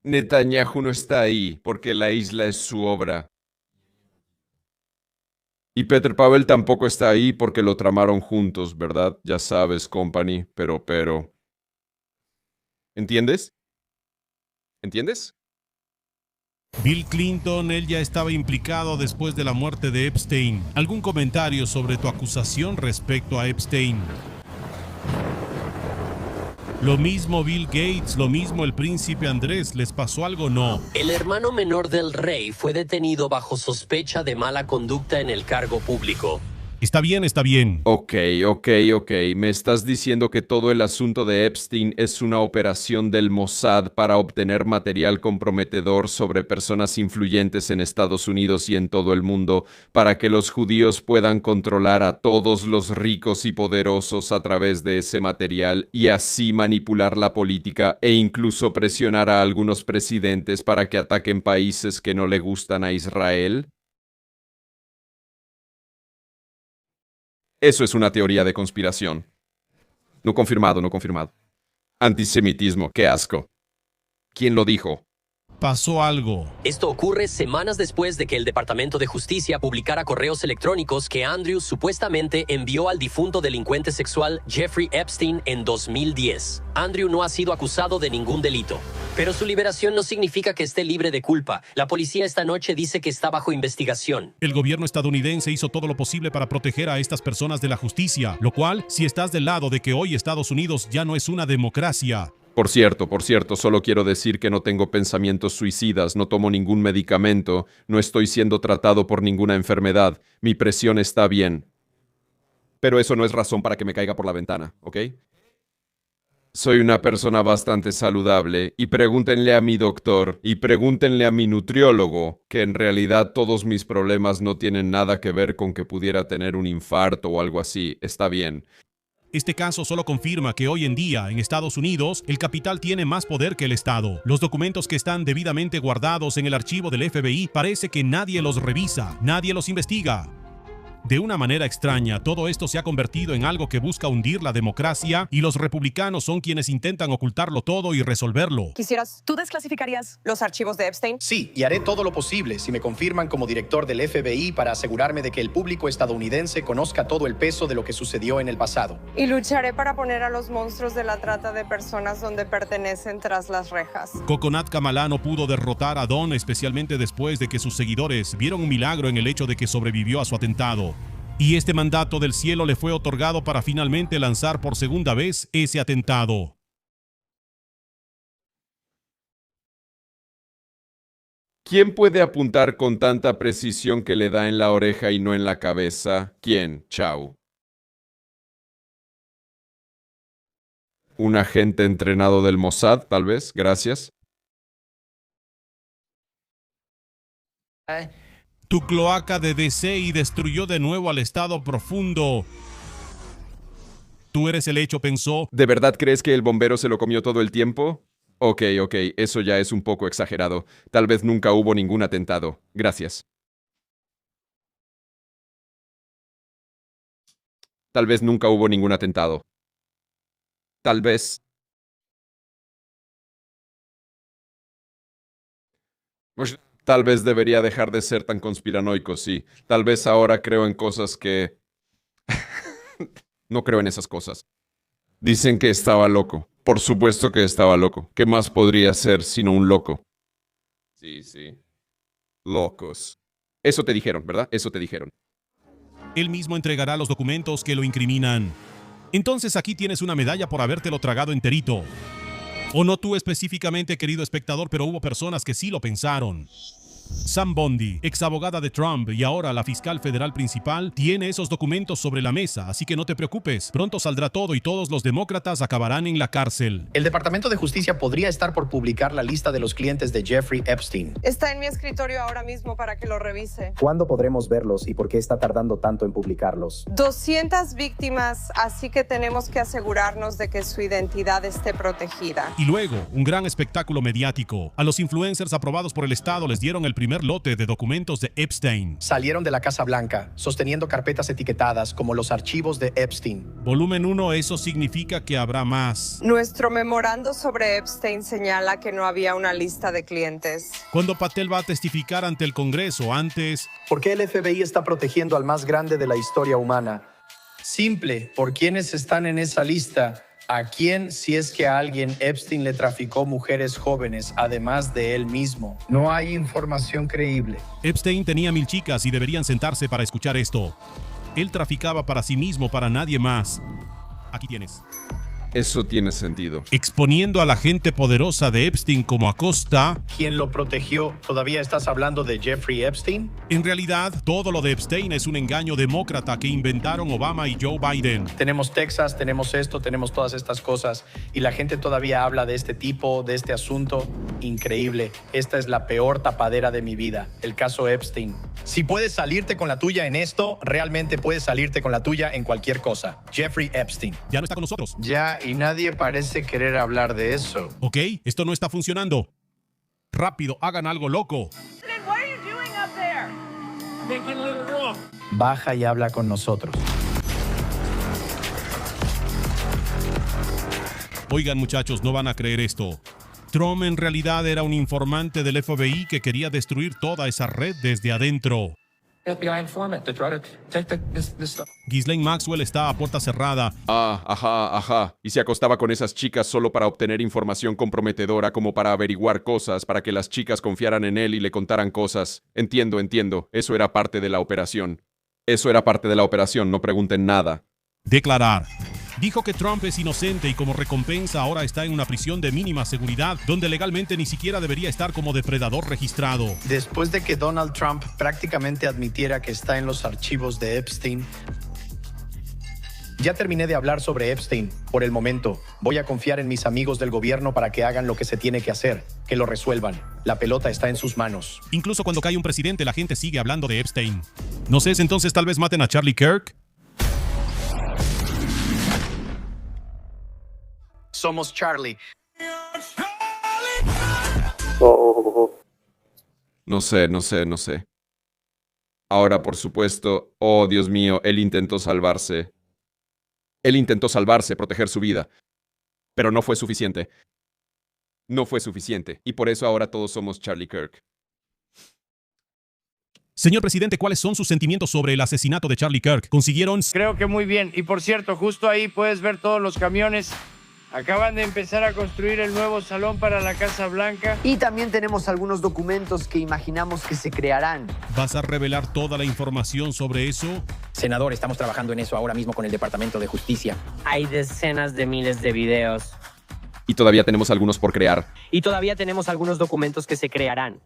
Netanyahu no está ahí porque la isla es su obra. Y Petr Pavel tampoco está ahí porque lo tramaron juntos, ¿verdad? Ya sabes, company, pero... ¿Entiendes? ¿Entiendes? Bill Clinton, él ya estaba implicado después de la muerte de Epstein. ¿Algún comentario sobre tu acusación respecto a Epstein? Lo mismo Bill Gates, lo mismo el príncipe Andrés. ¿Les pasó algo? No. El hermano menor del rey fue detenido bajo sospecha de mala conducta en el cargo público. Está bien. Ok. Me estás diciendo que todo el asunto de Epstein es una operación del Mossad para obtener material comprometedor sobre personas influyentes en Estados Unidos y en todo el mundo, para que los judíos puedan controlar a todos los ricos y poderosos a través de ese material y así manipular la política e incluso presionar a algunos presidentes para que ataquen países que no le gustan a Israel. Eso es una teoría de conspiración. No confirmado. Antisemitismo, qué asco. ¿Quién lo dijo? Pasó algo. Esto ocurre semanas después de que el Departamento de Justicia publicara correos electrónicos que Andrews supuestamente envió al difunto delincuente sexual Jeffrey Epstein en 2010. Andrew no ha sido acusado de ningún delito, pero su liberación no significa que esté libre de culpa. La policía esta noche dice que está bajo investigación. El gobierno estadounidense hizo todo lo posible para proteger a estas personas de la justicia, lo cual, si estás del lado de que hoy Estados Unidos ya no es una democracia... Por cierto, solo quiero decir que no tengo pensamientos suicidas, no tomo ningún medicamento, no estoy siendo tratado por ninguna enfermedad, mi presión está bien. Pero eso no es razón para que me caiga por la ventana, ¿ok? Soy una persona bastante saludable y pregúntenle a mi doctor y pregúntenle a mi nutriólogo que en realidad todos mis problemas no tienen nada que ver con que pudiera tener un infarto o algo así, está bien. Este caso solo confirma que hoy en día, en Estados Unidos, el capital tiene más poder que el Estado. Los documentos que están debidamente guardados en el archivo del FBI parece que nadie los revisa, nadie los investiga. De una manera extraña, todo esto se ha convertido en algo que busca hundir la democracia y los republicanos son quienes intentan ocultarlo todo y resolverlo. ¿Tú desclasificarías los archivos de Epstein? Sí, y haré todo lo posible si me confirman como director del FBI para asegurarme de que el público estadounidense conozca todo el peso de lo que sucedió en el pasado. Y lucharé para poner a los monstruos de la trata de personas donde pertenecen tras las rejas. Coconut Kamala no pudo derrotar a Don, especialmente después de que sus seguidores vieron un milagro en el hecho de que sobrevivió a su atentado. Y este mandato del cielo le fue otorgado para finalmente lanzar por segunda vez ese atentado. ¿Quién puede apuntar con tanta precisión que le da en la oreja y no en la cabeza? ¿Quién? Chao. Un agente entrenado del Mossad, tal vez. Gracias. Tu cloaca de DC y destruyó de nuevo al estado profundo. Tú eres el hecho, pensó. ¿De verdad crees que el bombero se lo comió todo el tiempo? Ok, eso ya es un poco exagerado. Tal vez nunca hubo ningún atentado. Gracias. Tal vez nunca hubo ningún atentado. Tal vez. Tal vez debería dejar de ser tan conspiranoico, sí. Tal vez ahora creo en cosas que... No creo en esas cosas. Dicen que estaba loco. Por supuesto que estaba loco. ¿Qué más podría ser sino un loco? Sí, sí. Locos. Eso te dijeron, ¿verdad? Eso te dijeron. Él mismo entregará los documentos que lo incriminan. Entonces aquí tienes una medalla por habértelo tragado enterito. O no tú específicamente, querido espectador, pero hubo personas que sí lo pensaron. Sam Bondi, ex abogada de Trump y ahora la fiscal federal principal, tiene esos documentos sobre la mesa, así que no te preocupes. Pronto saldrá todo y todos los demócratas acabarán en la cárcel. El Departamento de Justicia podría estar por publicar la lista de los clientes de Jeffrey Epstein. Está en mi escritorio ahora mismo para que lo revise. ¿Cuándo podremos verlos y por qué está tardando tanto en publicarlos? 200 víctimas, así que tenemos que asegurarnos de que su identidad esté protegida. Y luego, un gran espectáculo mediático. A los influencers aprobados por el Estado les dieron el primer lote de documentos de Epstein. Salieron de la Casa Blanca, sosteniendo carpetas etiquetadas como los archivos de Epstein. Volumen 1, eso significa que habrá más. Nuestro memorando sobre Epstein señala que no había una lista de clientes. Cuando Patel va a testificar ante el Congreso antes... ¿Por qué el FBI está protegiendo al más grande de la historia humana? Simple, por quienes están en esa lista. ¿A quién, si es que a alguien, Epstein le traficó mujeres jóvenes, además de él mismo? No hay información creíble. Epstein tenía 1000 chicas y deberían sentarse para escuchar esto. Él traficaba para sí mismo, para nadie más. Aquí tienes. Eso tiene sentido. Exponiendo a la gente poderosa de Epstein como Acosta. ¿Quién lo protegió? ¿Todavía estás hablando de Jeffrey Epstein? En realidad, todo lo de Epstein es un engaño demócrata que inventaron Obama y Joe Biden. Tenemos Texas, tenemos esto, tenemos todas estas cosas y la gente todavía habla de este tipo, de este asunto. Increíble. Esta es la peor tapadera de mi vida, el caso Epstein. Si puedes salirte con la tuya en esto, realmente puedes salirte con la tuya en cualquier cosa. Jeffrey Epstein. Ya no está con nosotros. Ya, y nadie parece querer hablar de eso. Ok, esto no está funcionando. Rápido, hagan algo loco. Baja y habla con nosotros. Oigan, muchachos, no van a creer esto. Trump en realidad era un informante del FBI que quería destruir toda esa red desde adentro. Ghislaine Maxwell está a puerta cerrada. Ajá. Y se acostaba con esas chicas solo para obtener información comprometedora, como para averiguar cosas, para que las chicas confiaran en él y le contaran cosas. Entiendo. Eso era parte de la operación. No pregunten nada. Declarar. Dijo que Trump es inocente y como recompensa ahora está en una prisión de mínima seguridad, donde legalmente ni siquiera debería estar como depredador registrado. Después de que Donald Trump prácticamente admitiera que está en los archivos de Epstein, ya terminé de hablar sobre Epstein. Por el momento, voy a confiar en mis amigos del gobierno para que hagan lo que se tiene que hacer, que lo resuelvan. La pelota está en sus manos. Incluso cuando cae un presidente, la gente sigue hablando de Epstein. ¿No sé, entonces tal vez maten a Charlie Kirk? Somos Charlie. No sé. Ahora, por supuesto, oh Dios mío, él intentó salvarse. Proteger su vida. Pero no fue suficiente. Y por eso ahora todos somos Charlie Kirk. Señor presidente, ¿cuáles son sus sentimientos sobre el asesinato de Charlie Kirk? ¿Consiguieron? Creo que muy bien. Y por cierto, justo ahí puedes ver todos los camiones. Acaban de empezar a construir el nuevo salón para la Casa Blanca. Y también tenemos algunos documentos que imaginamos que se crearán. ¿Vas a revelar toda la información sobre eso? Senador, estamos trabajando en eso ahora mismo con el Departamento de Justicia. Hay decenas de miles de videos. Y todavía tenemos algunos por crear. Y todavía tenemos algunos documentos que se crearán.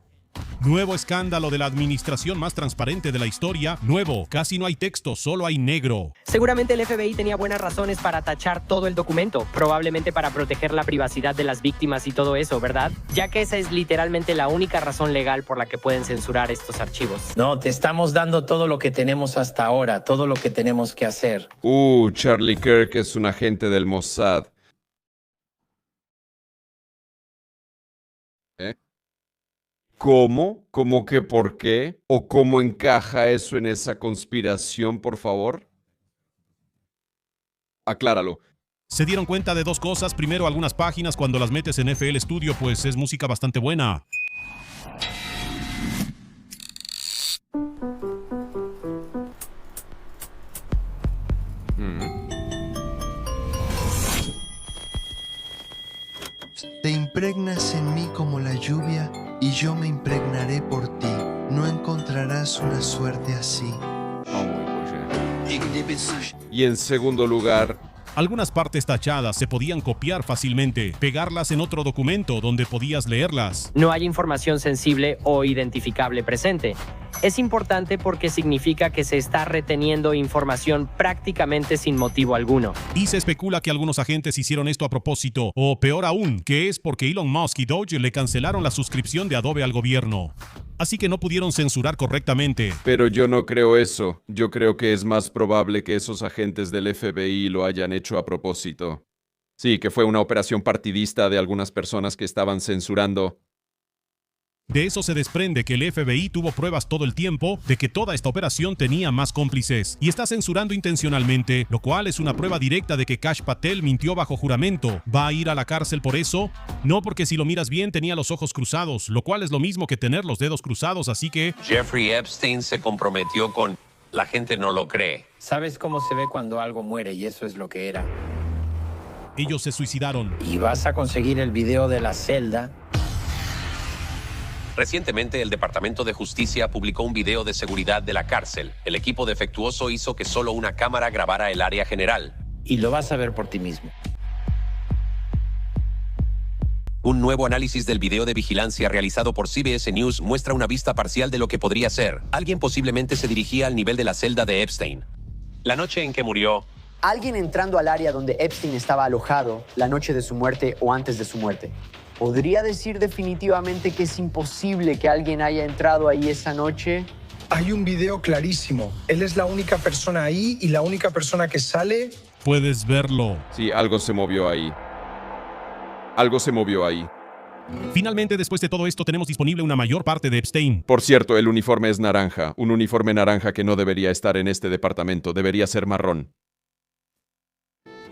Nuevo escándalo de la administración más transparente de la historia. Nuevo, casi no hay texto, solo hay negro. Seguramente el FBI tenía buenas razones para tachar todo el documento, probablemente para proteger la privacidad de las víctimas y todo eso, ¿verdad? Ya que esa es literalmente la única razón legal por la que pueden censurar estos archivos. No, te estamos dando todo lo que tenemos hasta ahora, todo lo que tenemos que hacer. Charlie Kirk es un agente del Mossad. ¿Cómo? ¿Cómo que por qué? ¿O cómo encaja eso en esa conspiración, por favor? Acláralo. Se dieron cuenta de dos cosas. Primero, algunas páginas cuando las metes en FL Studio, pues es música bastante buena. Te impregnas en mí como la lluvia, y yo me impregnaré por ti. No encontrarás una suerte así. Y en segundo lugar, algunas partes tachadas se podían copiar fácilmente, pegarlas en otro documento donde podías leerlas. No hay información sensible o identificable presente. Es importante porque significa que se está reteniendo información prácticamente sin motivo alguno. Y se especula que algunos agentes hicieron esto a propósito, o peor aún, que es porque Elon Musk y Doge le cancelaron la suscripción de Adobe al gobierno. Así que no pudieron censurar correctamente. Pero yo no creo eso. Yo creo que es más probable que esos agentes del FBI lo hayan hecho a propósito. Sí, que fue una operación partidista de algunas personas que estaban censurando. De eso se desprende que el FBI tuvo pruebas todo el tiempo de que toda esta operación tenía más cómplices y está censurando intencionalmente, lo cual es una prueba directa de que Kash Patel mintió bajo juramento. ¿Va a ir a la cárcel por eso? No, porque si lo miras bien tenía los ojos cruzados, lo cual es lo mismo que tener los dedos cruzados, así que... Jeffrey Epstein se comprometió con... La gente no lo cree. ¿Sabes cómo se ve cuando algo muere y eso es lo que era? Ellos se suicidaron. Y vas a conseguir el video de la celda. Recientemente, el Departamento de Justicia publicó un video de seguridad de la cárcel. El equipo defectuoso hizo que solo una cámara grabara el área general. Y lo vas a ver por ti mismo. Un nuevo análisis del video de vigilancia realizado por CBS News muestra una vista parcial de lo que podría ser. Alguien posiblemente se dirigía al nivel de la celda de Epstein. La noche en que murió... Alguien entrando al área donde Epstein estaba alojado la noche de su muerte o antes de su muerte. ¿Podría decir definitivamente que es imposible que alguien haya entrado ahí esa noche? Hay un video clarísimo. Él es la única persona ahí y la única persona que sale. Puedes verlo. Sí, algo se movió ahí. Algo se movió ahí. Finalmente, después de todo esto, tenemos disponible una mayor parte de Epstein. Por cierto, el uniforme es naranja. Un uniforme naranja que no debería estar en este departamento. Debería ser marrón.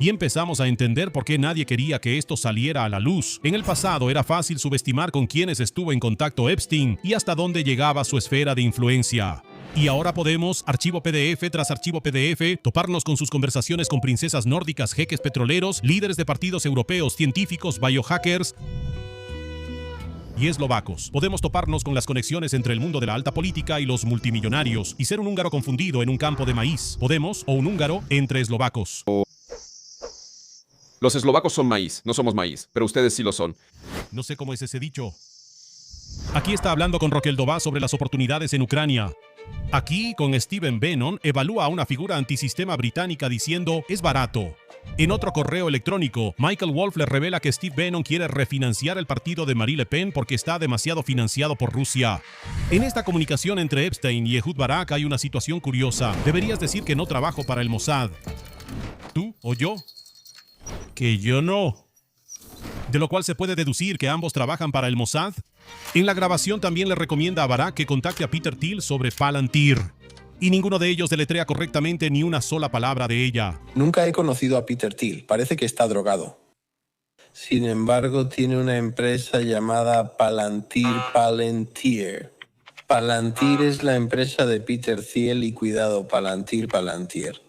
Y empezamos a entender por qué nadie quería que esto saliera a la luz. En el pasado era fácil subestimar con quienes estuvo en contacto Epstein y hasta dónde llegaba su esfera de influencia. Y ahora podemos, archivo PDF tras archivo PDF, toparnos con sus conversaciones con princesas nórdicas, jeques petroleros, líderes de partidos europeos, científicos, biohackers y eslovacos. Podemos toparnos con las conexiones entre el mundo de la alta política y los multimillonarios y ser un húngaro confundido en un campo de maíz. Podemos, o un húngaro entre eslovacos. Los eslovacos son maíz, no somos maíz, pero ustedes sí lo son. No sé cómo es ese dicho. Aquí está hablando con Roquel Dová sobre las oportunidades en Ucrania. Aquí, con Stephen Bannon, evalúa a una figura antisistema británica diciendo, es barato. En otro correo electrónico, Michael Wolff le revela que Steve Bannon quiere refinanciar el partido de Marine Le Pen porque está demasiado financiado por Rusia. En esta comunicación entre Epstein y Ehud Barak hay una situación curiosa. Deberías decir que no trabajo para el Mossad. ¿Tú o yo? Que yo no. De lo cual se puede deducir que ambos trabajan para el Mossad. En la grabación también le recomienda a Barak que contacte a Peter Thiel sobre Palantir. Y ninguno de ellos deletrea correctamente ni una sola palabra de ella. Nunca he conocido a Peter Thiel. Parece que está drogado. Sin embargo, tiene una empresa llamada Palantir. Palantir es la empresa de Peter Thiel y cuidado, Palantir.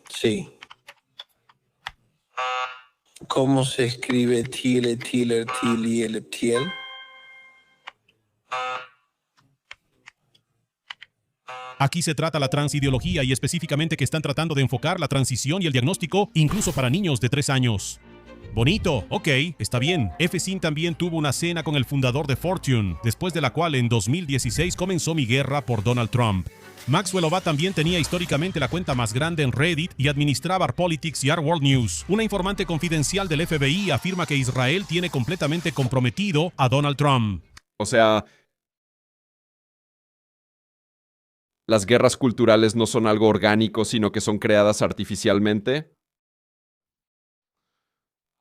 Sí. ¿Cómo se escribe Thiel? Aquí se trata la transideología y específicamente que están tratando de enfocar la transición y el diagnóstico incluso para niños de 3 años. Bonito, ok, está bien. Epstein también tuvo una cena con el fundador de Fortune, después de la cual en 2016 comenzó mi guerra por Donald Trump. Maxwell Obá también tenía históricamente la cuenta más grande en Reddit y administraba Politics y World News. Una informante confidencial del FBI afirma que Israel tiene completamente comprometido a Donald Trump. O sea, ¿las guerras culturales no son algo orgánico, sino que son creadas artificialmente?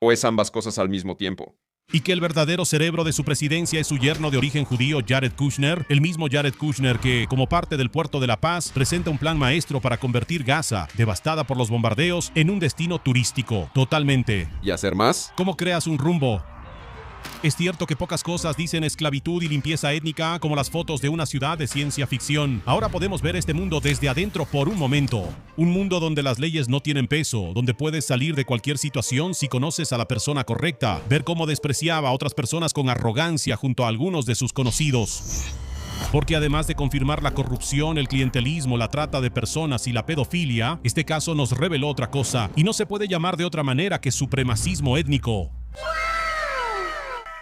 ¿O es ambas cosas al mismo tiempo? Y que el verdadero cerebro de su presidencia es su yerno de origen judío, Jared Kushner, el mismo Jared Kushner que, como parte del Puerto de la Paz, presenta un plan maestro para convertir Gaza, devastada por los bombardeos, en un destino turístico, totalmente. ¿Y hacer más? ¿Cómo creas un rumbo? Es cierto que pocas cosas dicen esclavitud y limpieza étnica como las fotos de una ciudad de ciencia ficción. Ahora podemos ver este mundo desde adentro por un momento. Un mundo donde las leyes no tienen peso, donde puedes salir de cualquier situación si conoces a la persona correcta. Ver cómo despreciaba a otras personas con arrogancia junto a algunos de sus conocidos. Porque además de confirmar la corrupción, el clientelismo, la trata de personas y la pedofilia, este caso nos reveló otra cosa, y no se puede llamar de otra manera que supremacismo étnico.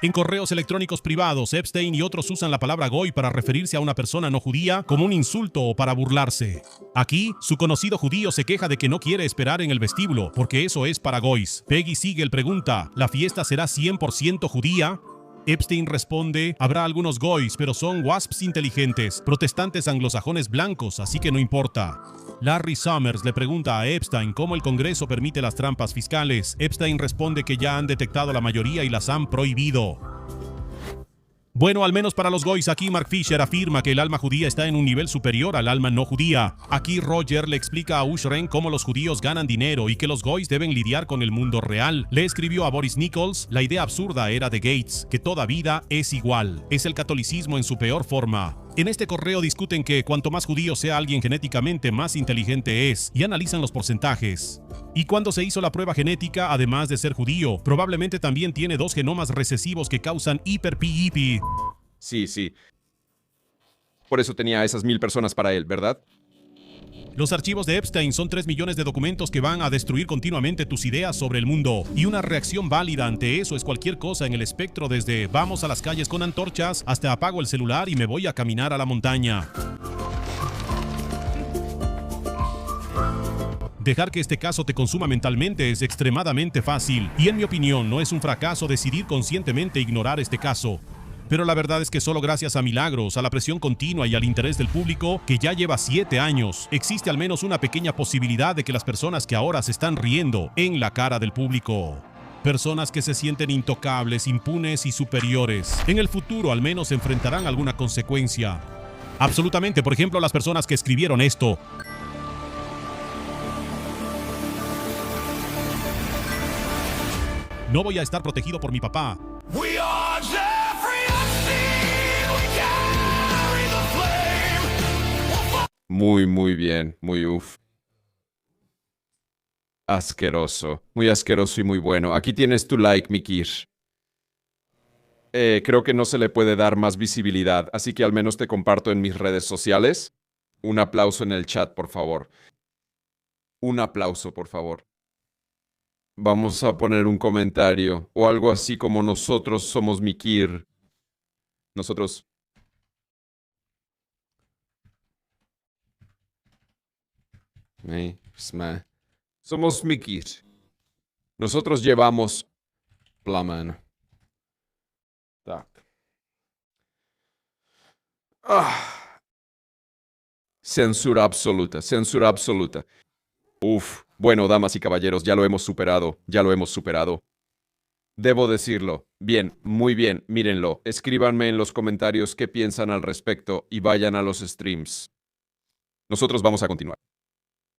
En correos electrónicos privados, Epstein y otros usan la palabra goy para referirse a una persona no judía como un insulto o para burlarse. Aquí, su conocido judío se queja de que no quiere esperar en el vestíbulo, porque eso es para goys. Peggy Siegel pregunta, ¿la fiesta será 100% judía? Epstein responde, habrá algunos goys, pero son wasps inteligentes, protestantes anglosajones blancos, así que no importa. Larry Summers le pregunta a Epstein cómo el Congreso permite las trampas fiscales. Epstein responde que ya han detectado la mayoría y las han prohibido. Bueno, al menos para los goys, aquí Mark Fisher afirma que el alma judía está en un nivel superior al alma no judía. Aquí Roger le explica a Ushren cómo los judíos ganan dinero y que los goys deben lidiar con el mundo real. Le escribió a Boris Nichols, la idea absurda era de Gates, que toda vida es igual. Es el catolicismo en su peor forma. En este correo discuten que cuanto más judío sea alguien genéticamente, más inteligente es, y analizan los porcentajes. Y cuando se hizo la prueba genética, además de ser judío, probablemente también tiene 2 genomas recesivos que causan hiper-PIP. Sí. Por eso tenía a esas 1000 personas para él, ¿verdad? Los archivos de Epstein son 3 millones de documentos que van a destruir continuamente tus ideas sobre el mundo. Y una reacción válida ante eso es cualquier cosa en el espectro, desde vamos a las calles con antorchas hasta apago el celular y me voy a caminar a la montaña. Dejar que este caso te consuma mentalmente es extremadamente fácil. Y en mi opinión no es un fracaso decidir conscientemente ignorar este caso. Pero la verdad es que solo gracias a milagros, a la presión continua y al interés del público, que ya lleva 7 años, existe al menos una pequeña posibilidad de que las personas que ahora se están riendo en la cara del público, personas que se sienten intocables, impunes y superiores, en el futuro al menos enfrentarán alguna consecuencia. Absolutamente, por ejemplo, las personas que escribieron esto. No voy a estar protegido por mi papá. Muy bien, muy uff. Asqueroso, muy asqueroso y muy bueno. Aquí tienes tu like, Mikir. Creo que no se le puede dar más visibilidad, así que al menos te comparto en mis redes sociales. Un aplauso en el chat, por favor. Un aplauso, por favor. Vamos a poner un comentario o algo así como nosotros somos Mikir. Nosotros... Somos Mikir. Nosotros llevamos la mano. Censura absoluta, censura absoluta. Uf, bueno, damas y caballeros, ya lo hemos superado, Debo decirlo. Bien, muy bien, mírenlo. Escríbanme en los comentarios qué piensan al respecto y vayan a los streams. Nosotros vamos a continuar.